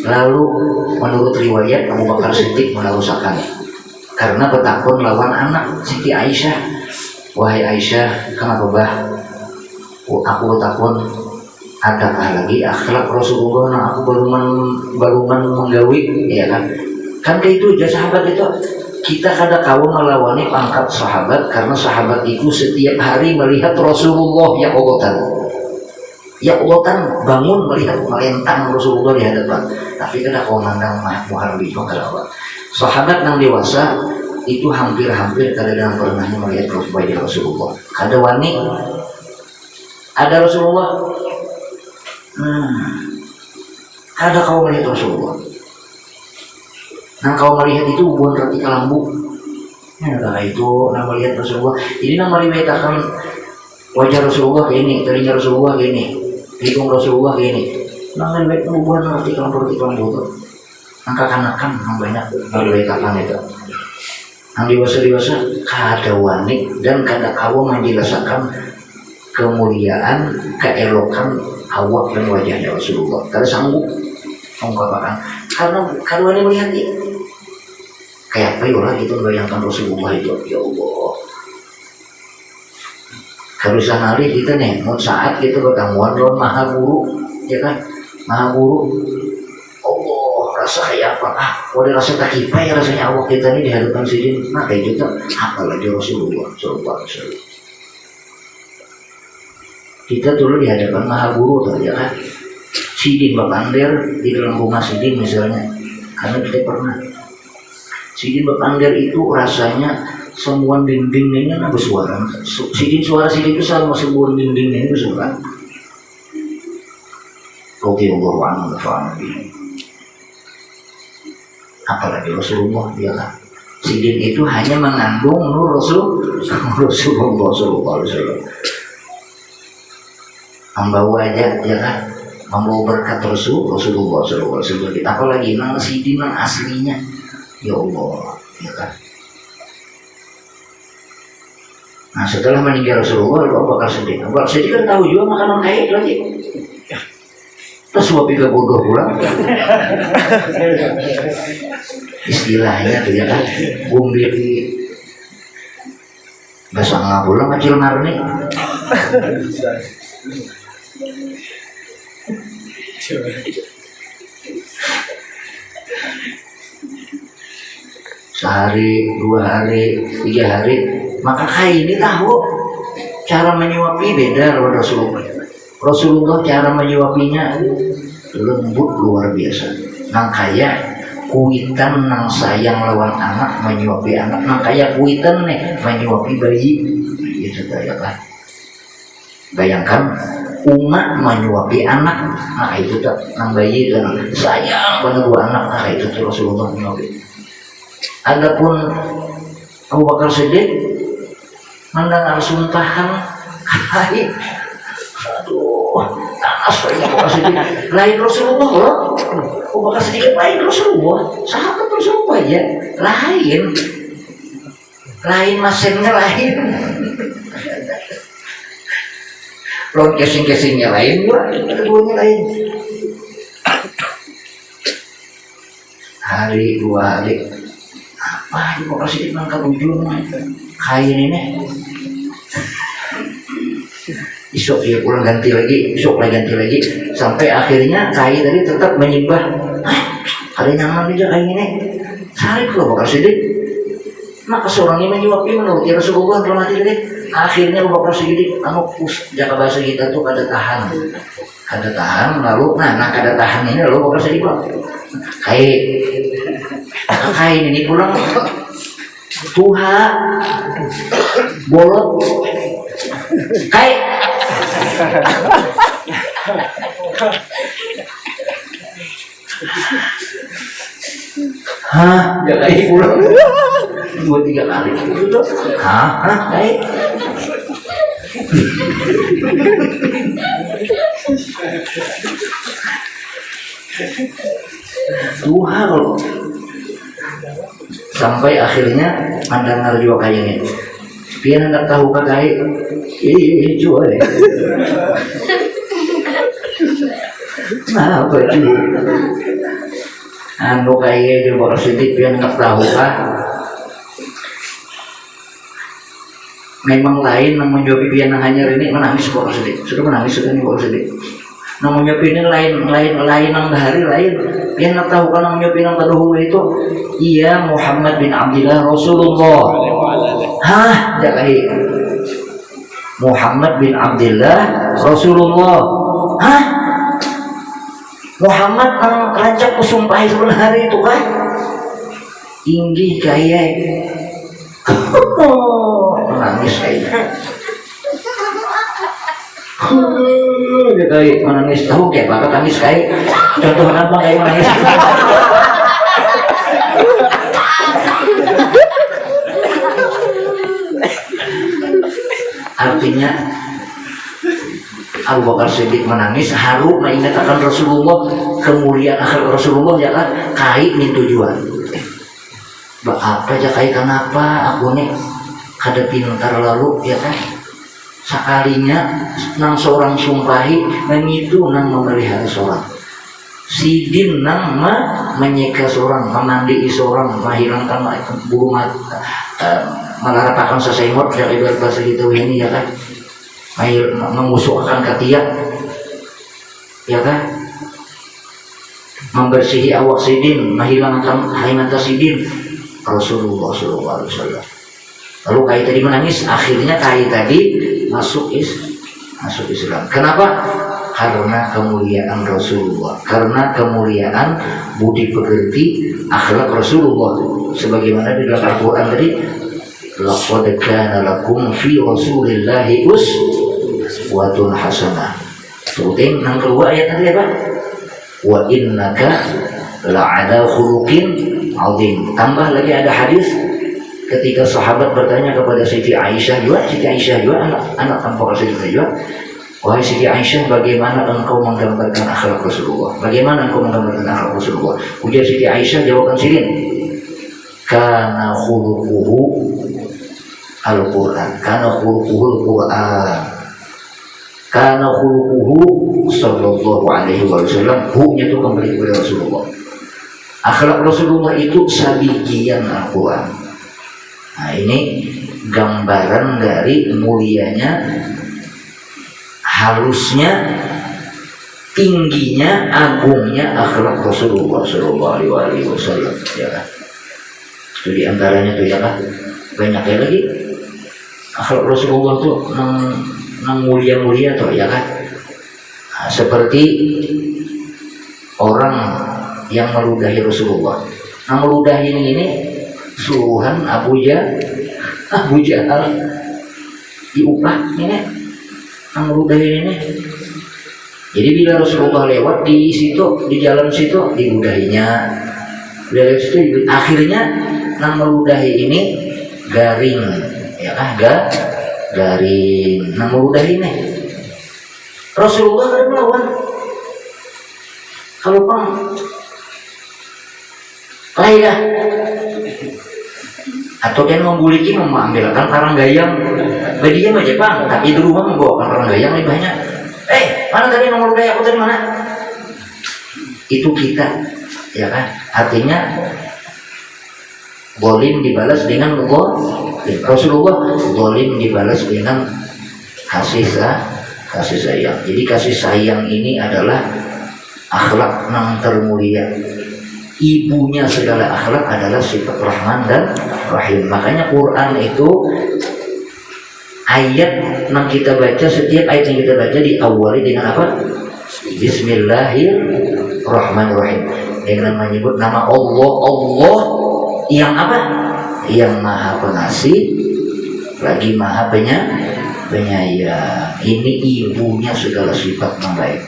S1: Lalu menurut riwayat Abu Bakar Siddiq menarusakan karena bertakun lawan anak Siti Aisyah. Wahai Aisyah, kenapa bah? Aku bertakun adakah lagi akhlak Rasulullah nah aku baru menggawi, ya kan? Kan kayak itu aja sahabat itu. Kita kadang kawan melawani pangkat sahabat karena sahabat itu setiap hari melihat Rasulullah ya Allah bangun melihat melentang Rasulullah di hadapan. Tapi kadang kawan mandang Muharbi kalau sahabat yang dewasa itu hampir-hampir kadang pernahnya melihat Rasulullah. Kada wani ada Rasulullah. Ada kau melihat Rasulullah. Nah kau melihat itu bukan ketika lambu. Nah itu nama melihat Rasulullah. Ini nama riwayatkan wajah Rasulullah kayak ini, telinga Rasulullah kayak ini, hidung Rasulullah kayak ini. Nah riwayat itu bukan ketika lambu. Angka kanakan yang banyak riwayatkan itu. Yang dewasa kada wani dan kada kau menjelaskan kemuliaan, keelokan awak dan wajahnya Rasulullah. Kada sanggup mengungkapkan karena karuannya melihat ini. Kayak apa ya orang itu membayangkan Rasulullah itu, ya Allah. Harusan hari kita nih, saat kita bertanggungan lawan Maha Guru, ya kan? Maha Guru. Allah rasa kayak apa? Udah rasa tak kipai rasanya awak kita nih di hadapan sidin. Nah kayak gitu, apalagi Rasulullah Sallallahu Alaihi Wasallam. Kita dulu di hadapan Maha Guru tuh, ya kan? Sidin Bapander di dalam rumah sidin misalnya, karena kita pernah. Sidin Bapander itu rasanya semua dindingnya bersuara. Suara sidin itu sama semua dindingnya bersuara. Radhiyallahu anhu wa apalagi Rasulullah, ya kan? Sidin itu hanya mengandung nur Rasulullah Sallallahu Alaihi Wasallam. Membawa aja, ya kan? Membawa berkat Rasulullah Sallallahu Alaihi Wasallam. Apalagi nang sidin nang aslinya, ya Allah, ya kan? Nah setelah meninggal Rasulullah, Abu Bakar Siddiq. Abu Bakar Siddiq kan tahu juga makanan kait lagi. Terus wapi ke bodoh pulang. Istilahnya tuh ya kan, bumbir bahasa ngapulang kecil marni. Sehari, 2 hari, 3 hari, maka ini tahu cara menyuapi beda lawan Rasulullah. Rasulullah cara menyuapinya lembut luar biasa. Nang kaya kuitan nang sayang lawan anak menyuapi anak, nang kaya kuitan nih menyuapi bayi. Itu ya kan. Bayangkan umat menyuapi anak, nah itu tak nang bayi dan sayang pada dua anak, nah itu tuh Rasulullah menyuapi. Adapun Abu Bakar Siddiq mendengar sumpahan hai, aduh, tanas ini Abu Bakar Siddiq lain Rasulullah loh. Abu Bakar Siddiq lain Rasulullah, sahabat Rasulullah ya, lain mesinnya lain. Road casing-casingnya lain, keduanya lain. Hari 2 hari, apa di Bapak Siddiq nangkap ujung kain ini. Isok dia pulang ganti lagi, isok lagi ganti lagi, sampai akhirnya kain tadi tetap menyembah. Ada nyaman aja kain ini. Sehari ke Bapak Siddiq, maka seorang ini menjawab menurut ya Rasulullah telah deh. Akhirnya Abu Bakar Siddiq jaka bahasa kita tuh kada tahan lalu kada tahan ini lalu Abu Bakar Siddiq kain ini pulang tuha bolot kain jaga pulang 2-3 kali kain duha loh sampai akhirnya pandangan juga kayaknya dia hendak tahu pakai cuy apa itu anu kayak juga sedikit dia hendak tahu memang lain namun jawab dia hanya ini menangis kok sedikit sudah menangis sudah nih kok sedikit namun jawab ini lain nang hari lain dia hendak tahu kan namun jawab yang kedua itu iya Muhammad bin Abdullah Rasulullah jakai Muhammad bin Abdullah Rasulullah Muhammad nang rancak kusumpah sebenarnya itu kan tinggi kayak menangis kayak kayak menangis tahu kayak bapak tangis kayak contoh apa kayak menangis artinya Abu Bakar Siddiq menangis haru mengingat akan Rasulullah kemuliaan akhlak Rasulullah ya kan kait min tujuan apa aja kait kenapa aku nih kada pintar lalu ya kan sekalinya nang seorang sumpahi mengitu nang memelihara seorang sidin nang menyeka seorang memandi seorang menghilangkan bulu mata melaratakan seseimut ya ibarat bahasa gitu ini ya kan memusuhkan ketiak ya kan membersihi awak sidin menghilangkan haimata sidin Rasulullah SAW. Lalu kai tadi menangis akhirnya kai tadi masuk Islam. Kenapa? Karena kemuliaan Rasulullah, karena kemuliaan budi pekerti akhlak Rasulullah sebagaimana di dalam Al-Quran tadi laqad kana lakum fi rasulillahi uswatun hasanah. Sebutin yang kedua ayat tadi apa? Wa innaka la'ala khuluqin azim. Tambah lagi ada hadis ketika sahabat bertanya kepada Siti Aisyah juga anak tanpa Siddiq juga, wahai Siti Aisyah, bagaimana engkau menggambarkan akhlak Rasulullah? Bagaimana engkau menggambarkan akhlak Rasulullah? Ujar Siti Aisyah, jawaban Sirin, kana khuluquhu Al-Quran, kana khuluquhu Al-Quran, kana khuluquhu sallallahu alaihi wasallam. Hu-nya itu kembali kepada Rasulullah. Akhlak Rasulullah itu sabiqiyan Al-Quran. Nah ini gambaran dari mulianya, halusnya, tingginya, agungnya akhlak Rasulullah Sallallahu Alaihi Wasallam. Ya kan? Itu diantaranya tuh ya kan. Banyak lagi akhlak Rasulullah tuh nang mulia-mulia tuh ya kan. Nah, seperti orang yang meludahi Rasulullah. Nah meludahi ini suruhan Abu Jahal diupah ini meludahi ini. Jadi bila Rasulullah lewat di situ, di jalan situ diludahinya. Dari situ akhirnya nang meludahi ini garing, ya kan? Garing nang meludahi ini. Rasulullah ada melawan. Kalau pang lainlah atau dia membuliki mengambilkan karang gayang dia mah Jepang tapi di rumah membawakan karang gayang lebih banyak. Mana tadi nomor gaya aku tadi mana? Itu kita, ya kan? Artinya zalim dibalas dengan Rasulullah zalim dibalas dengan kasih sayang. Jadi kasih sayang ini adalah akhlak yang termulia. Ibunya segala akhlak adalah sifat Rahman dan rahim. Makanya Quran itu ayat yang kita baca, setiap ayat yang kita baca diawali dengan apa? Bismillahirrahmanirrahim, dengan menyebut nama Allah. Allah yang apa? Yang maha pengasih lagi maha penyayang. Ini ibunya segala sifat yang baik,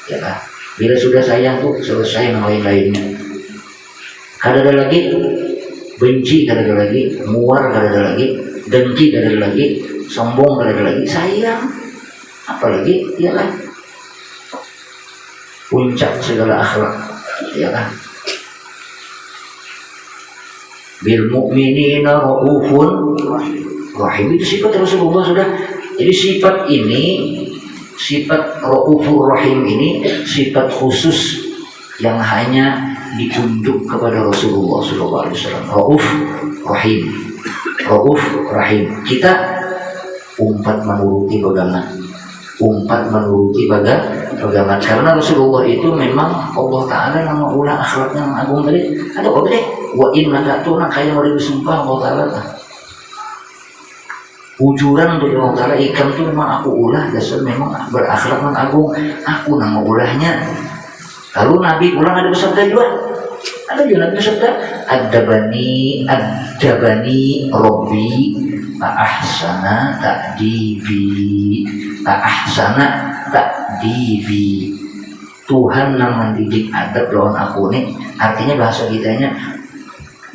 S1: ya kan? Bila sudah sayang tuh selesai yang lain-lainnya. Kada ada lagi benci, kada ada lagi muar, kada ada lagi dengki, kada ada lagi sombong, kada ada lagi sayang. Apalagi ya kan? Puncak segala akhlak, ya kan? Bil mu'minina raufun rahim, itu sifat Rasulullah sudah. Jadi sifat ini, sifat raufur rahim ini sifat khusus yang hanya ditunjuk kepada Rasulullah SAW. Rauf rahim, rauf rahim. Kita umpat menuruti bagaimana? Umpat menuruti bagaimana? Karena Rasulullah itu memang Allah Ta'ala nama ulah akhlaknya yang agung tadi. Ada apa deh? Wa innaka tu nak kaya mau disumpah Allah Ta'ala. Ujuran dari Allah Ta'ala, ikan tu memang aku ulah, dasar memang berakhlak yang agung. Aku nama ulahnya. Lalu Nabi ulang ada bersabda juga. Ada juga Nabi bersabda, Adabani Rabbi ahsana ta'dibi. Tuhan yang mendidik adab lawan aku nih. Artinya bahasa kitanya,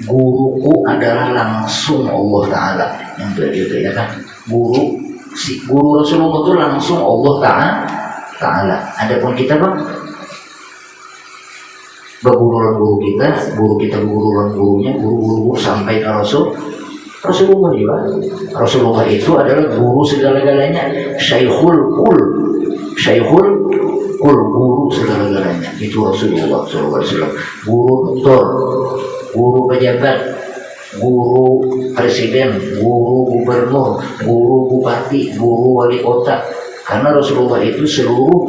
S1: guruku adalah langsung Allah Ta'ala yang berbeda, ya kan? Guru Rasulullah itu langsung Allah Ta'ala. Adapun kita bang, guru kita berguru gurunya, guru sampai ke Rasulullah juga. Rasulullah itu adalah guru segala-galanya, Syekhul Kul, guru segala-galanya. Itu Rasulullah SAW. Guru doktor, guru pejabat, guru presiden, guru gubernur, guru bupati, guru wali kota. Karena Rasulullah itu seluruh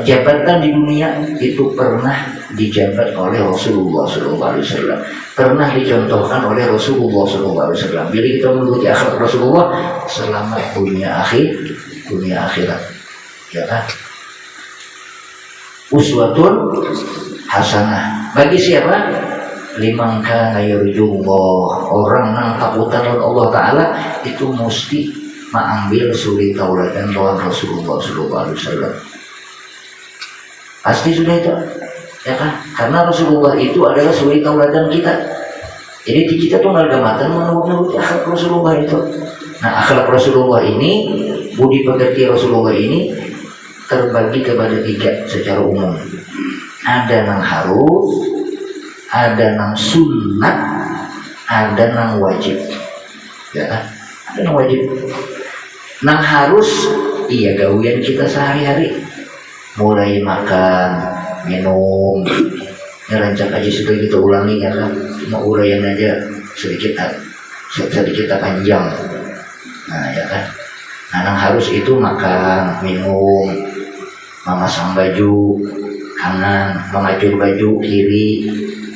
S1: jabatan di dunia itu pernah dijabat oleh Rasulullah SAW, pernah dicontohkan oleh Rasulullah SAW. Bila kita menuruti akhlak Rasulullah, selamat dunia akhirat, ya kan? Uswatun hasanah bagi siapa? Liman kana yarjullah, orang yang takutan Allah Ta'ala itu mesti mengambil suri tauladan lawan Rasulullah SAW. Pasti sudah itu, ya kan? Karena Rasulullah itu adalah suri tauladan kita. Jadi di kita tuh ngalgamatan menurut akhlak Rasulullah itu. Nah, akhlak Rasulullah ini, budi pekerti Rasulullah ini terbagi kepada 3 secara umum. Ada yang harus, ada yang sunnah, ada yang wajib, ya kan? Ada yang wajib. Yang harus, iya gawian kita sehari-hari, mulai makan, minum. Ya rancak aja sudah kita ulangi, ya kan? Cuma uraian aja sedikit panjang. Nah, ya kan? Nah, yang harus itu makan, minum, memasang baju kanan, mengacur baju kiri,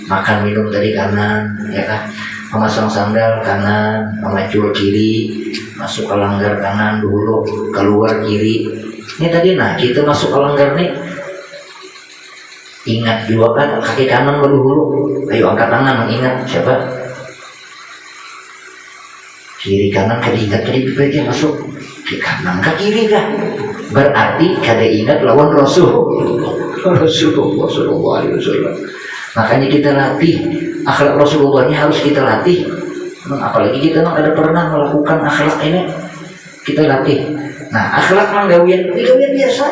S1: makan minum tadi kanan, ya kan? Memasang sandal kanan, mengacur kiri, masuk ke langgar kanan dulu, keluar kiri. Ini tadi, nah kita masuk ke langgar nih, ingat juga kan kaki kanan dulu. Ayo angkat tangan, ingat siapa? Kiri kanan kada ingat tadi bagian masuk ke kanan ke kiri kan? Berarti kada ingat lawan Rasulullah SAW. Makanya kita latih akhlak Rasulullah ini, harus kita latih. Apalagi kita ada pernah melakukan akhlak ini, kita latih. Nah, akhlak gawian biasa.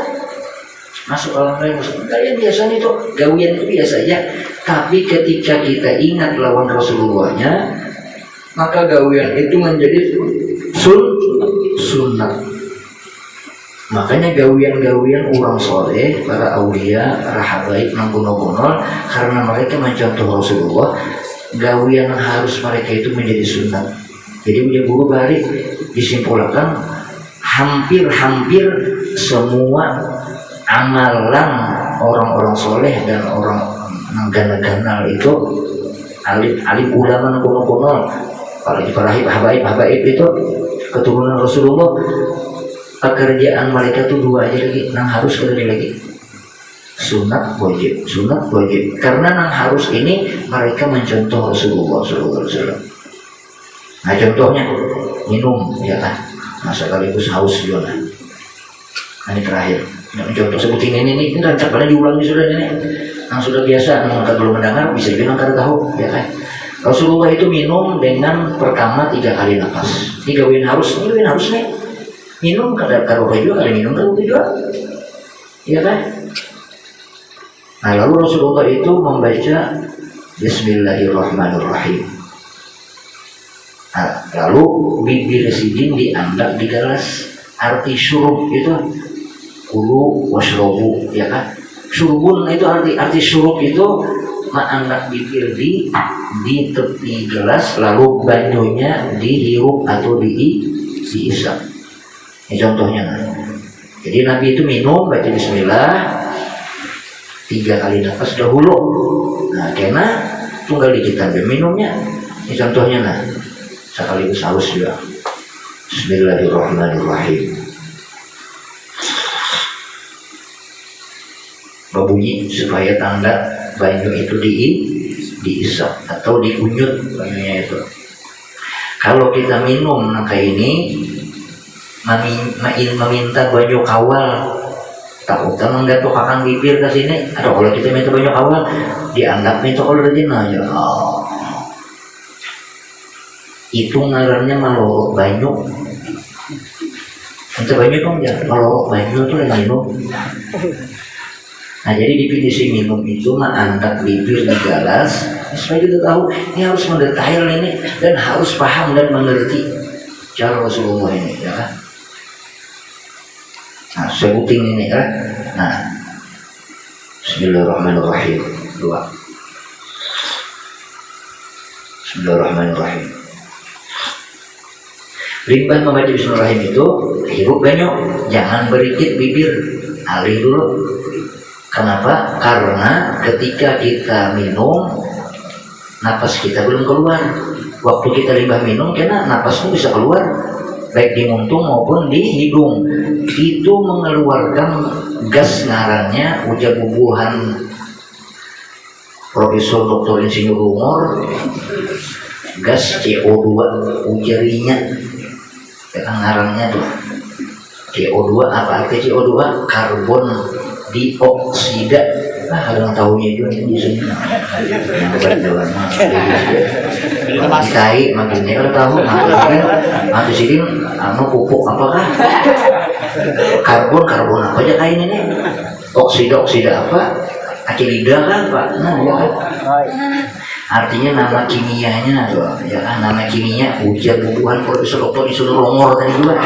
S1: Masuk orang lain, gawian biasa itu, gawian itu biasa aja. Tapi ketika kita ingat lawan Rasulullahnya, maka gawian itu menjadi sunnah. Makanya gawian-gawian orang soleh, para aulia, rahabaib, nanggunol-gunol, karena mereka mencontoh Rasulullah, gawian yang harus mereka itu menjadi sunnah. Jadi punya guru bari disimpulkan hampir semua amalan orang-orang soleh dan orang ganal itu alim ulama kuno apalagi para habaib itu keturunan Rasulullah, pekerjaan mereka tuh dua aja lagi, nang harus kerja lagi sunat wajib karena nang harus ini mereka mencontoh Rasulullah SAW. Nah contohnya minum ya kan, masa sekaligus haus juga nah. Ini terakhir contoh sebutin ini rancak pada diulangi sudah ini yang sudah biasa, yang belum mendengar bisa juga nangkar tahu ya kan. Rasulullah itu minum dengan pertama 3 kali nafas, 3 win harus nih minum kadar karupa juga, kadar minum karupa juga ya kan. Nah lalu Rasulullah itu membaca Bismillahirrahmanirrahim. Nah, lalu bibir sidin diandak di gelas. Arti syurub itu kulu washrobu ya kan. Syurubun itu arti syurub itu mengandak bibir di tepi gelas, lalu banyunya dihirup atau diisap. Ini contohnya. Jadi Nabi itu minum baca Bismillah 3 kali nafas dahulu. Nah karena tunggal digitan minumnya. Ini contohnya nah sekaligus haus juga. Bismillahirrahmanirrahim. Berbunyi supaya tanda banyu itu diisap atau dikunyut banyunya itu. Kalau kita minum kayak ini meminta banyu kawal, takut kan nggak tuh kakang bibir ke sini. Atau kalau kita minta banyu kawal dianggap minta kalau rajin aja. Itu ngarannya malorok banyu. Minta banyu dong ya, malorok banyu tuh lagi minum. Nah jadi definisi minum itu mengandak bibir di gelas supaya kita tahu ini harus mendetail ini dan harus paham dan mengerti cara Rasulullah ini ya kan. Nah sebutin ini kan. Nah Bismillahirrahmanirrahim 2. Bismillahirrahmanirrahim. Rimban membaca Bismillahirrahmanirrahim itu hirup banyak, jangan berikit bibir, alih dulu. Kenapa? Karena ketika kita minum napas kita belum keluar. Waktu kita limbah minum karena napasnya bisa keluar baik di muntung maupun di hidung. Itu mengeluarkan gas ngarannya ujar bubuhan Profesor Dr. Insinyur Umar, gas CO2 ujarinya ngarannya tuh CO2. Apa arti CO2? Karbon dioksida. Kadang tahunya juga ini di sini. Dikai makinnya kalau tahu nanti sini pupuk apakah karbon apa aja kain ini, oksida apa akilida kan Pak. Nah ya kan artinya nama kimianya tuh ya kan, nama kimia ujian bubuhan Profesor Dr. Insinyur Umar tadi juga.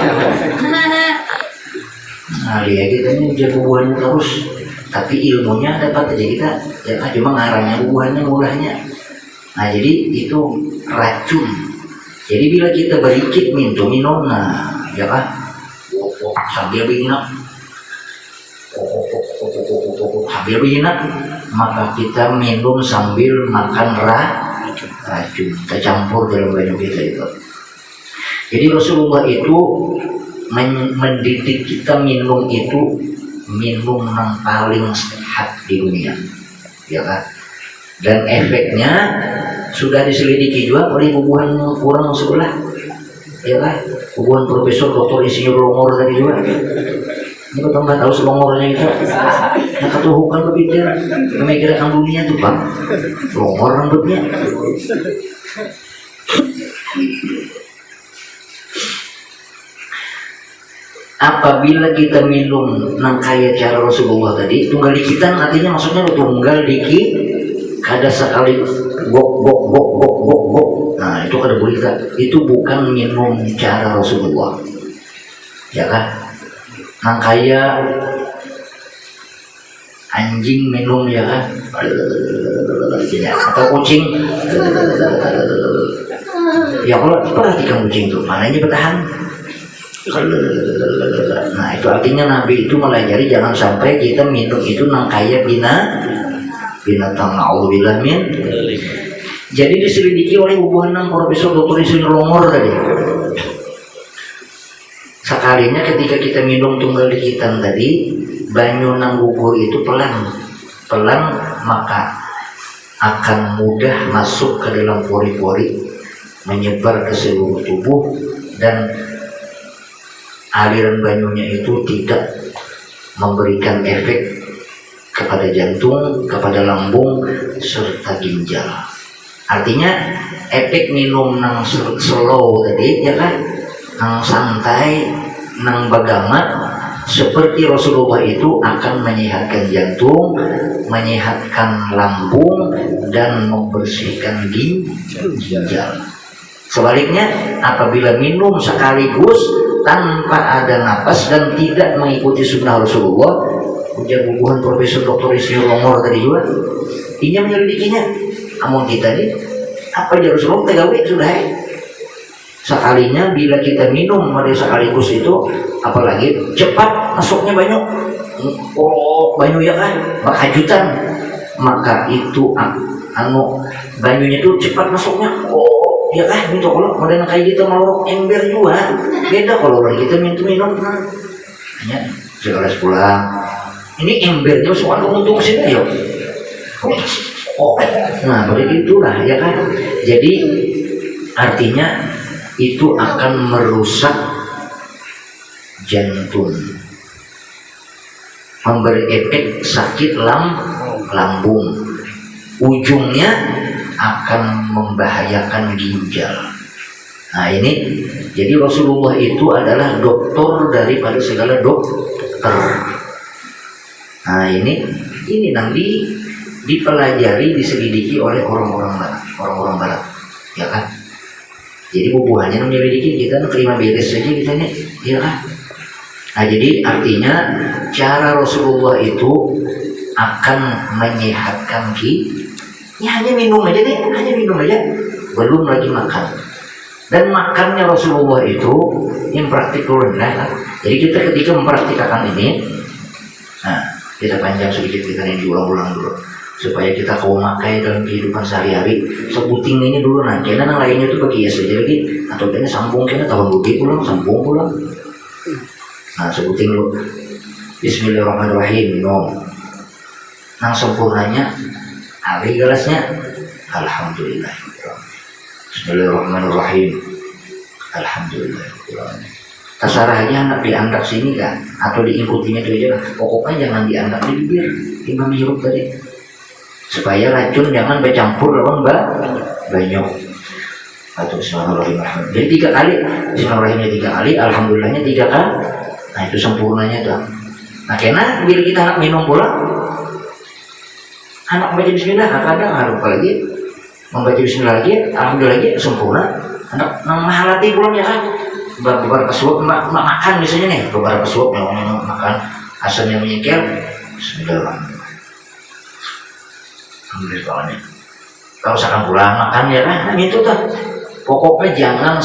S1: Nah lihat kita ini ujian bubuhannya terus, tapi ilmunya dapat aja kita ya kan, cuma ngarangnya bubuhannya mulahnya. Nah jadi itu racun. Jadi bila kita berikit minum nah ya kan sambil bina maka kita minum sambil makan racun tercampur dalam banyu kita itu. Jadi Rasulullah itu mendidik kita minum itu minum yang paling sehat di dunia ya kan, dan efeknya sudah diselidiki juga oleh bubuhan kurang sebelah ya kan, bubuhan Profesor Dr. Insinyur Umar tadi juga. Ini kita nggak tahu selongornya itu yang ketuhukan berpikir memikirkan dunia tuh Pak, selongor rambutnya. Apabila kita minum nang kaya cara Rasulullah tadi, tunggal dikitan artinya maksudnya tunggal dikit kada sekali gok. Nah itu kada boleh kita, itu bukan minum cara Rasulullah ya kan. Nang kaya anjing minum ya kan, atau kucing ya kalau perhatikan kucing tuh mananya bertahan. Nah itu artinya Nabi itu melajari jangan sampai kita minum itu nang kaya binatang. Na'udzubillah min. Jadi diselidiki oleh hubungan Profesor Dr. Insinyur Longor tadi. Sekalinya ketika kita minum tunggal dikitan tadi, banyu nang gugur itu pelan maka akan mudah masuk ke dalam pori-pori, menyebar ke seluruh tubuh, dan aliran banyunya itu tidak memberikan efek kepada jantung, kepada lambung, serta ginjal. Artinya efek minum nang slow tadi ya kan, nang santai, nang bagama seperti Rasulullah itu akan menyehatkan jantung, menyehatkan lambung, dan membersihkan ginjal. Sebaliknya, apabila minum sekaligus tanpa ada napas dan tidak mengikuti sunnah Rasulullah, ujar bubuhan Profesor Dr. Insinyur Longor tadi juga, ini menyelidikinya. Namun kita ini apa aja Rasulullah tegawe sudah sekalinya bila kita minum pada sekaligus itu, apalagi cepat masuknya banyak, banyak ya kan, berhajutan, maka itu banyunya itu cepat masuknya, ya kan, itu kalau modern kayak gitu mau ember juga, beda kalau lagi kita minum, hanya segelas pulang, ini embernya soal untung sini yuk, nah begitulah ya kan, jadi artinya itu akan merusak jantung, memberi efek sakit lambung, ujungnya akan membahayakan ginjal. Nah ini, jadi Rasulullah itu adalah dokter daripada segala dokter. Nah ini nanti dipelajari, diselidiki oleh orang-orang barat, ya kan? Jadi bubuhannya menyelidiki, kita terima beres saja kita nih, ya kan? Nah jadi artinya cara Rasulullah itu akan menyehatkan ya hanya minum aja deh, belum lagi makan. Dan makannya Rasulullah itu yang praktikal rendah. Jadi kita ketika mempraktikkan ini, nah kita panjang sedikit, kita ini diulang-ulang dulu supaya kita kau makai dalam kehidupan sehari-hari. Sebuting ini dulu, nah karena yang lainnya itu bagi ya saja lagi, atau kayaknya sambung, kayaknya tahun budi pulang, sambung pulang. Nah sebuting dulu, Bismillahirrahmanirrahim, minum. Nang sempurnanya, hari gelasnya, Alhamdulillah. Bismillahirrahmanirrahim, Alhamdulillah. Terserahnya anak diangkat sini kan, atau diikutinya itu aja. Pokoknya jangan diangkat di bibir, Imam Hirup tadi. Supaya racun jangan bercampur dengan banyak. Atau Bismillahirrahmanirrahim. Jadi 3 kali, Bismillahirrahmanirrahimnya 3 kali, Alhamdulillahnya 3 kali. Nah itu sempurnanya tuh. Nah karena bila kita anak minum pula, anak baca Bismillah, kadang harus lagi membaca Bismillah lagi, Alhamdulillah lagi sempurna. Anak mahalati pulang ya kan. Beberapa suap makan misalnya nih, beberapa suap yang makan asalnya menyingkir, Bismillahirrahmanirrahim. Alhamdulillah. Kalau misalkan pulang makan ya kan, itu tuh. Pokoknya jangan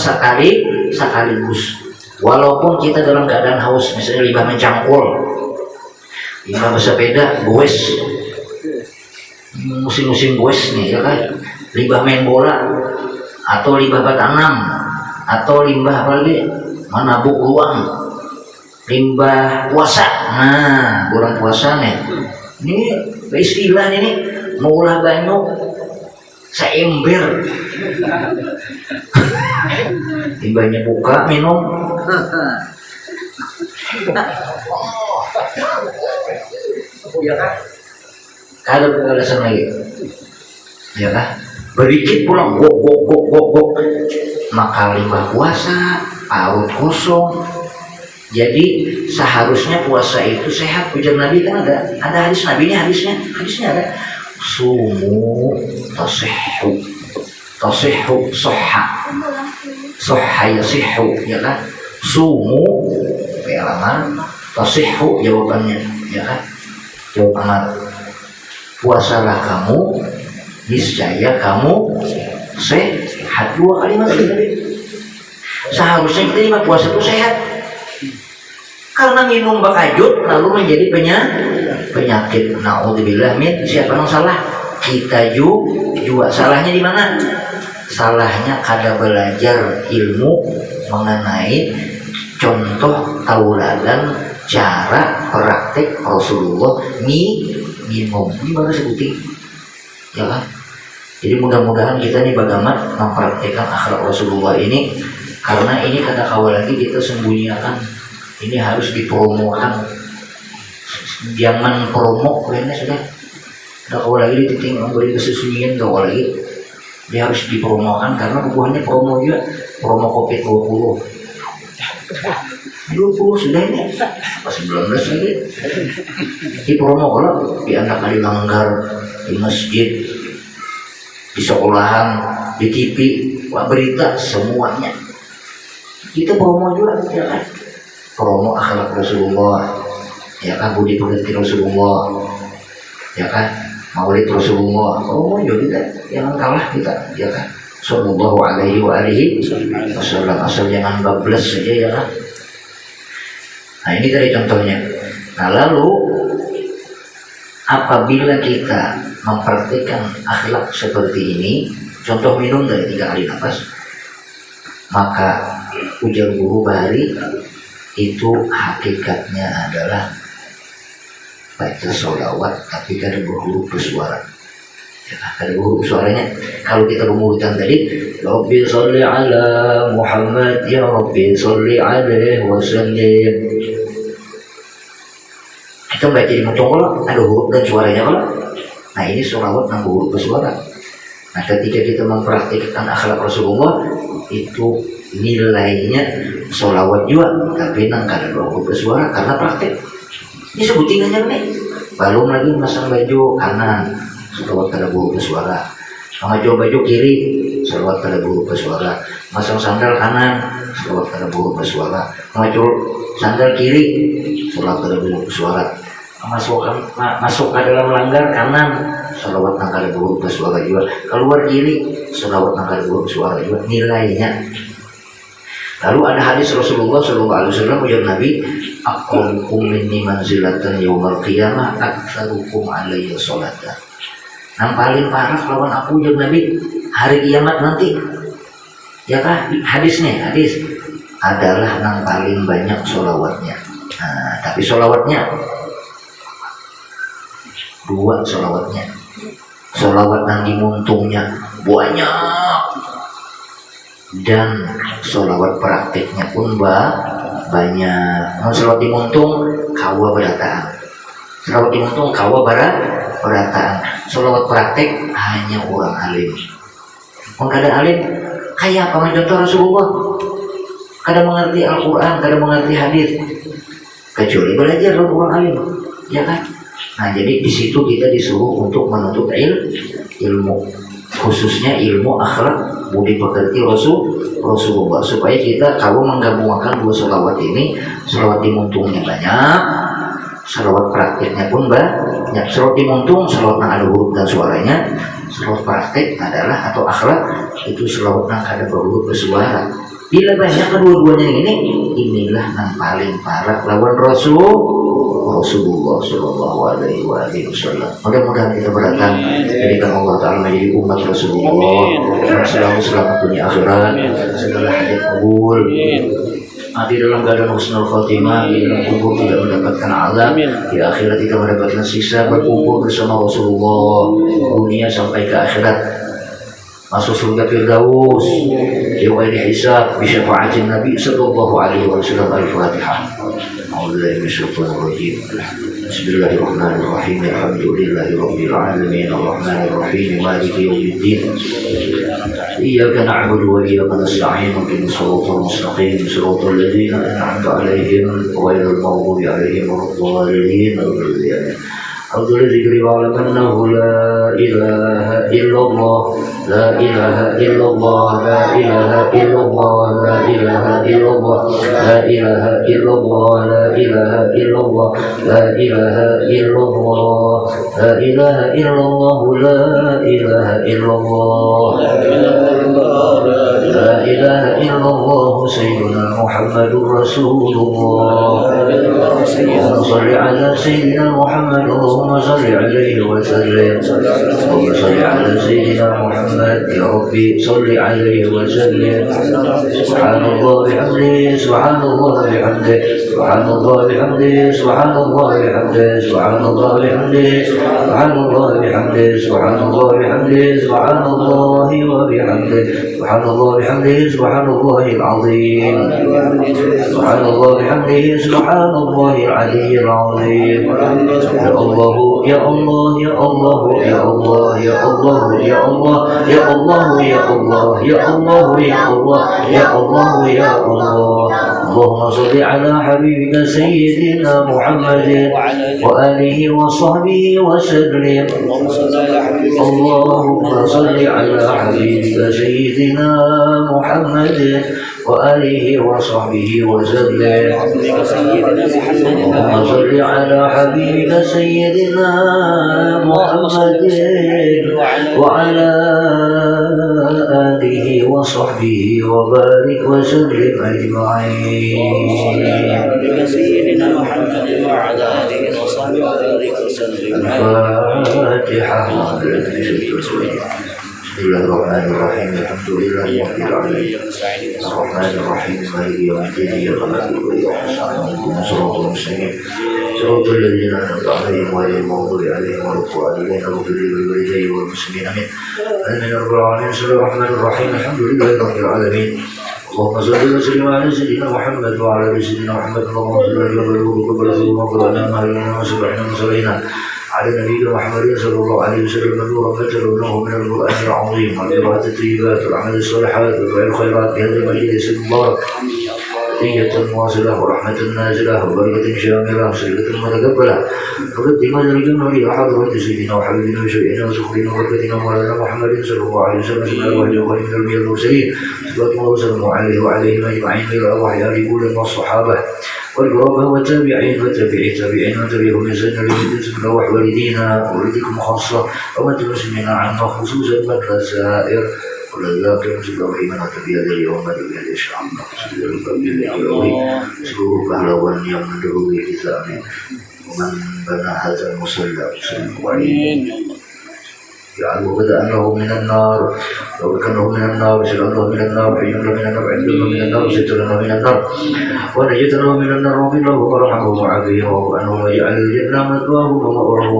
S1: sekaligus. Walaupun kita dalam keadaan haus, misalnya limbah mencangkul, limbah bersepeda, goes, musim-musim goes nih ya kan, limbah main bola, atau limbah bertanam, atau limbah apa lagi, menabuk ruang, limbah puasa. Nah, bulan puasa nih, ini istilah ini mengolah banyu seember, limbahnya buka minum. Ya kan? Kalau alasan lagi, ya kan? Berikit pulang, gok. Maka limbah puasa, perut kosong. Jadi seharusnya puasa itu sehat. Ujar Nabi kan ada hadis Nabi ini, hadisnya ada. Sumu tasihhu soha yasihhu, ya kan? Sumu pengalaman, tasihhu jawabannya, ya kan? Jawab amat. Puasalah kamu, niscaya kamu sehat. 2 kalimat tadi. Seharusnya kita ingat puasa itu sehat. Karena minum bakajut lalu menjadi penyakit. Naudzubillah min, siapa yang salah? kita juga salahnya di mana? Salahnya kada belajar ilmu mengenai contoh tauladan cara praktek Rasulullah minum. Ini baru sebuting, ya kan? Jadi mudah-mudahan kita nih bagaimana mempraktekkan akhlak Rasulullah ini, karena ini kata kawal lagi kita sembunyikan, ini harus dipromokan. Zaman promo kayaknya sudah kawal lagi dititing memberi kesesunyian kawal lagi. Dia harus dipromokan karena buahnya promo juga, promo Covid 20 sudah ini pas 19 lagi di promo kalau di anak kali langgar, di masjid, di sekolahan, di TV, berita, semuanya kita promo juga, ya kan? Promo akhlak Rasulullah, ya kan? Budi pekerti Rasulullah, ya kan? Maulid Rasulullah, promo juga kita, jangan kalah kita, ya kan? Sallallahu alaihi wasallam, asal jangan bablas saja, ya kan? Nah ini tadi contohnya. Nah lalu apabila kita mempraktikkan akhlak seperti ini, contoh minum dari 3 kali nafas, maka ujar guru Bahari itu hakikatnya adalah baca sholawat tapi kada berhuruf bersuara. Ya, kada berhuruf suaranya. Kalau kita rumuskan tadi, Rabbi sholli ala Muhammad, ya Rabbi sholli alaihi wasallim. Kita baca di muncul kalau ada huruf dan suaranya kalau. Nah ini sholawat yang huruf bersuara. Nah ketika kita mempraktikkan akhlak Rasulullah itu nilainya sholawat juga, tapi nang kada huruf bersuara karena praktik. Ini sebutin aja nih. Belum lagi masang baju kanan, sholawat kada huruf bersuara. Mengajau baju kiri, sholawat kada huruf bersuara. Masang sandal kanan, sholawat kada huruf bersuara. Mengajau sandal kiri, sholawat kada huruf bersuara. Masuk ke dalam langgar kanan, sholawat nang kada huruf bersuara juga. Keluar kiri, sholawat nang kada huruf bersuara juga. Nilainya. Lalu ada hadis Rasulullah SAW ujar Nabi, aqrabukum minni manzilatan yaumal qiyamah aktsarukum alayya sholatan. Yang paling parah lawan aku ujar Nabi hari kiamat nanti. Ya kan? Hadis adalah yang paling banyak sholawatnya. Nah, tapi sholawatnya 2 sholawatnya. Sholawat yang dimuntungnya banyak. Dan sholawat prakteknya pun banyak. Sholawat dimuntung kawa berataan. Sholawat dimuntung kawa berataan. Sholawat praktek hanya orang alim. Kada alim kayak apa contoh Rasulullah? Kada mengerti Al-Quran, kada mengerti hadis. Kecuali belajar dari orang alim, ya kan? Nah jadi di situ kita disuruh untuk menuntut ilmu, khususnya ilmu akhlak budi pekerti Rasulullah, supaya kita kalau menggabungkan 2 sholawat ini, sholawat dimuntungnya banyak, sholawat praktiknya pun banyak. Sholawat dimuntung, sholawat yang ada huruf dan suaranya. Sholawat praktik adalah atau akhlak itu sholawat yang ada berhuruf bersuara. Bila banyak kedua-duanya ini, inilah yang paling parah lawan Rasulullah Shallallahu Alaihi Wasallam. Mudah-mudahan kita berdatang jadikan Allah Taala menjadi umat Rasulullah yang selamat dunia akhirat, segala hajat kabul. Mati dalam keadaan husnul khotimah, di dalam kubur tidak mendapatkan azab, di akhirat tidak mendapatkan siksa, berkumpul bersama Rasulullah dunia sampai ke akhirat. Masuk surga Firdaus, yaumil hisab bi syafaatin Nabi sallallahu alaihi wasallam. Al-Fatihah. A'udzubillahi minasyaitonir rajim. Bismillahirrahmanirrahim. Alhamdulillahi rabbil alamin. Arrahmanir rahim. Maliki yaumiddin. Iyyaka na'budu wa iyyaka nasta'in. Ihdinas siratal mustaqim. Siratal ladzina an'amta 'alaihim ghairil maghdubi 'alaihim waladdallin. Abdul Zikri wa'lam annahu la ilaha illallah, la ilaha illallah, la ilaha illallah, la ilaha illallah, la ilaha illallah, la ilaha illallah, la ilaha illallah, la ilaha illallah, la ilaha illallah, la ilaha illallah, Sayyidina Muhammadur Rasulullah. Salli ala Sayyidina Muhammadur اللهم صل عليه وسلم. اللهم صل على سيدنا محمد يا ربي صل عليه وسلم. سبحان الله بحمده سبحان الله بحمده سبحان الله بحمده سبحان الله بحمده سبحان الله بحمده سبحان الله بحمده سبحان الله بحمده سبحان الله وبحمده سبحان الله بحمده سبحان الله العظيم سبحان الله بحمده سبحان الله العلي العظيم. يا الله يا الله يا الله يا الله يا الله يا الله يا الله يا الله يا الله يا الله يا الله يا الله. اللهم صل على حبيبك سيدنا محمد وآله وصحبه وسلم. اللهم صل على حبيبك سيدنا محمد وآله وصحبه وسلم. اللهم صل على حبيبك سيدنا محمد وعلى آله وصحبه وبارك وسلم أجمعين.
S2: سيدنا محمد وعلى آله وصحبه وبارك وسلم.
S1: الفاتحة. بسم الله الرحمن الرحيم الحمد لله رب العالمين الرحمن الرحيم مالك يوم الدين إياك نعبد وإياك نستعين اهدنا الصراط المستقيم صراط الذين أنعمت عليهم غير المغضوب عليهم ولا الضالين اغفر لي ولوالدي والمسلمين آمين. آمين يا رب العالمين. بسم الله الرحمن الرحيم الحمد لله رب العالمين اللهم صل وسلم على سيدنا محمد وعلى آل سيدنا محمد. اللهم صل وسلم وقرأنا ما علينا وسبحنا وصلينا على نبينا محمد صلى الله عليه وسلم نورا فتلونه من القرآن العظيم والقراءة الطيبات والعمل الصالحات وفعل الخيرات بهذا المجلس المبارك هدية واصلة ورحمة نازلة وبركة شاملة وسلة متقبلة. نقدم الجنة إلى حضرة سيدنا وحبيبنا وشفيعنا وسخرنا وبركتنا مولانا محمد صلى الله عليه وسلم سيدنا الوحيد وخير من الأنبياء المرسلين صلى الله وسلم عليه وعليهم أجمعين إلى أرواح آل كل والصحابة والقرابة والتابعين والتابعي التابعين وتبعهم بإحسان إلى يوم الدين. سبحان الله والدينا ووالديكم خاصة ومن المسلمين عامة خصوصا من الرسائل ولذلك نسأل الله حينما تبيا اليوم تبيا إن شاء الله نسأل الله تبيا اليوم سلوك pahlawan yang mendahului kita amin. ومن بنى هذا المصلى صلى الله عليه جعله بدأنه من النار وبكنه من النار وسلامه من النار وحينا من النار وعندنا من النار وسترنا من النار ونجتنا من النار ومن له ورحمه وعافيه وعنه ويجعل الجنة مثواه ومأواه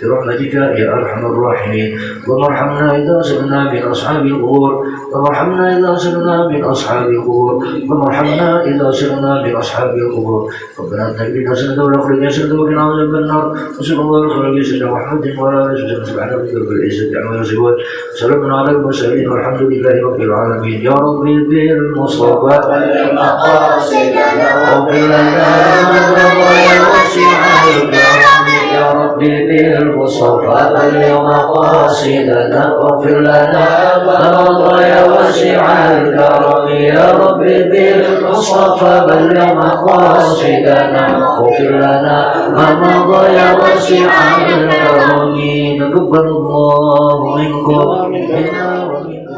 S1: برحمتك يا أرحم الراحمين. وارحمنا إذا سرنا من أصحاب القبور وارحمنا إذا سرنا من أصحاب القبور وارحمنا إذا سرنا من أصحاب القبور. ربنا تجعلنا سنة ونخرج سنة وقنا عذاب النار. وصلى الله على سيدنا محمد وعلى آله وصحبه سبحان ربك رب العزة عما يصفون سلام على المرسلين والحمد لله رب العالمين. يا ربي بالمصطفى مقاصدنا واغفر لنا ويا واسع الكرم. يا ربي بالمصطفى بلغ مقاصدنا واغفر لنا ويا واسع الكرم. يا ربي بالمصطفى بلغ مقاصدنا واغفر لنا ما مضى يا واسع الكرم. تقبل الله منكم منا ومنكم.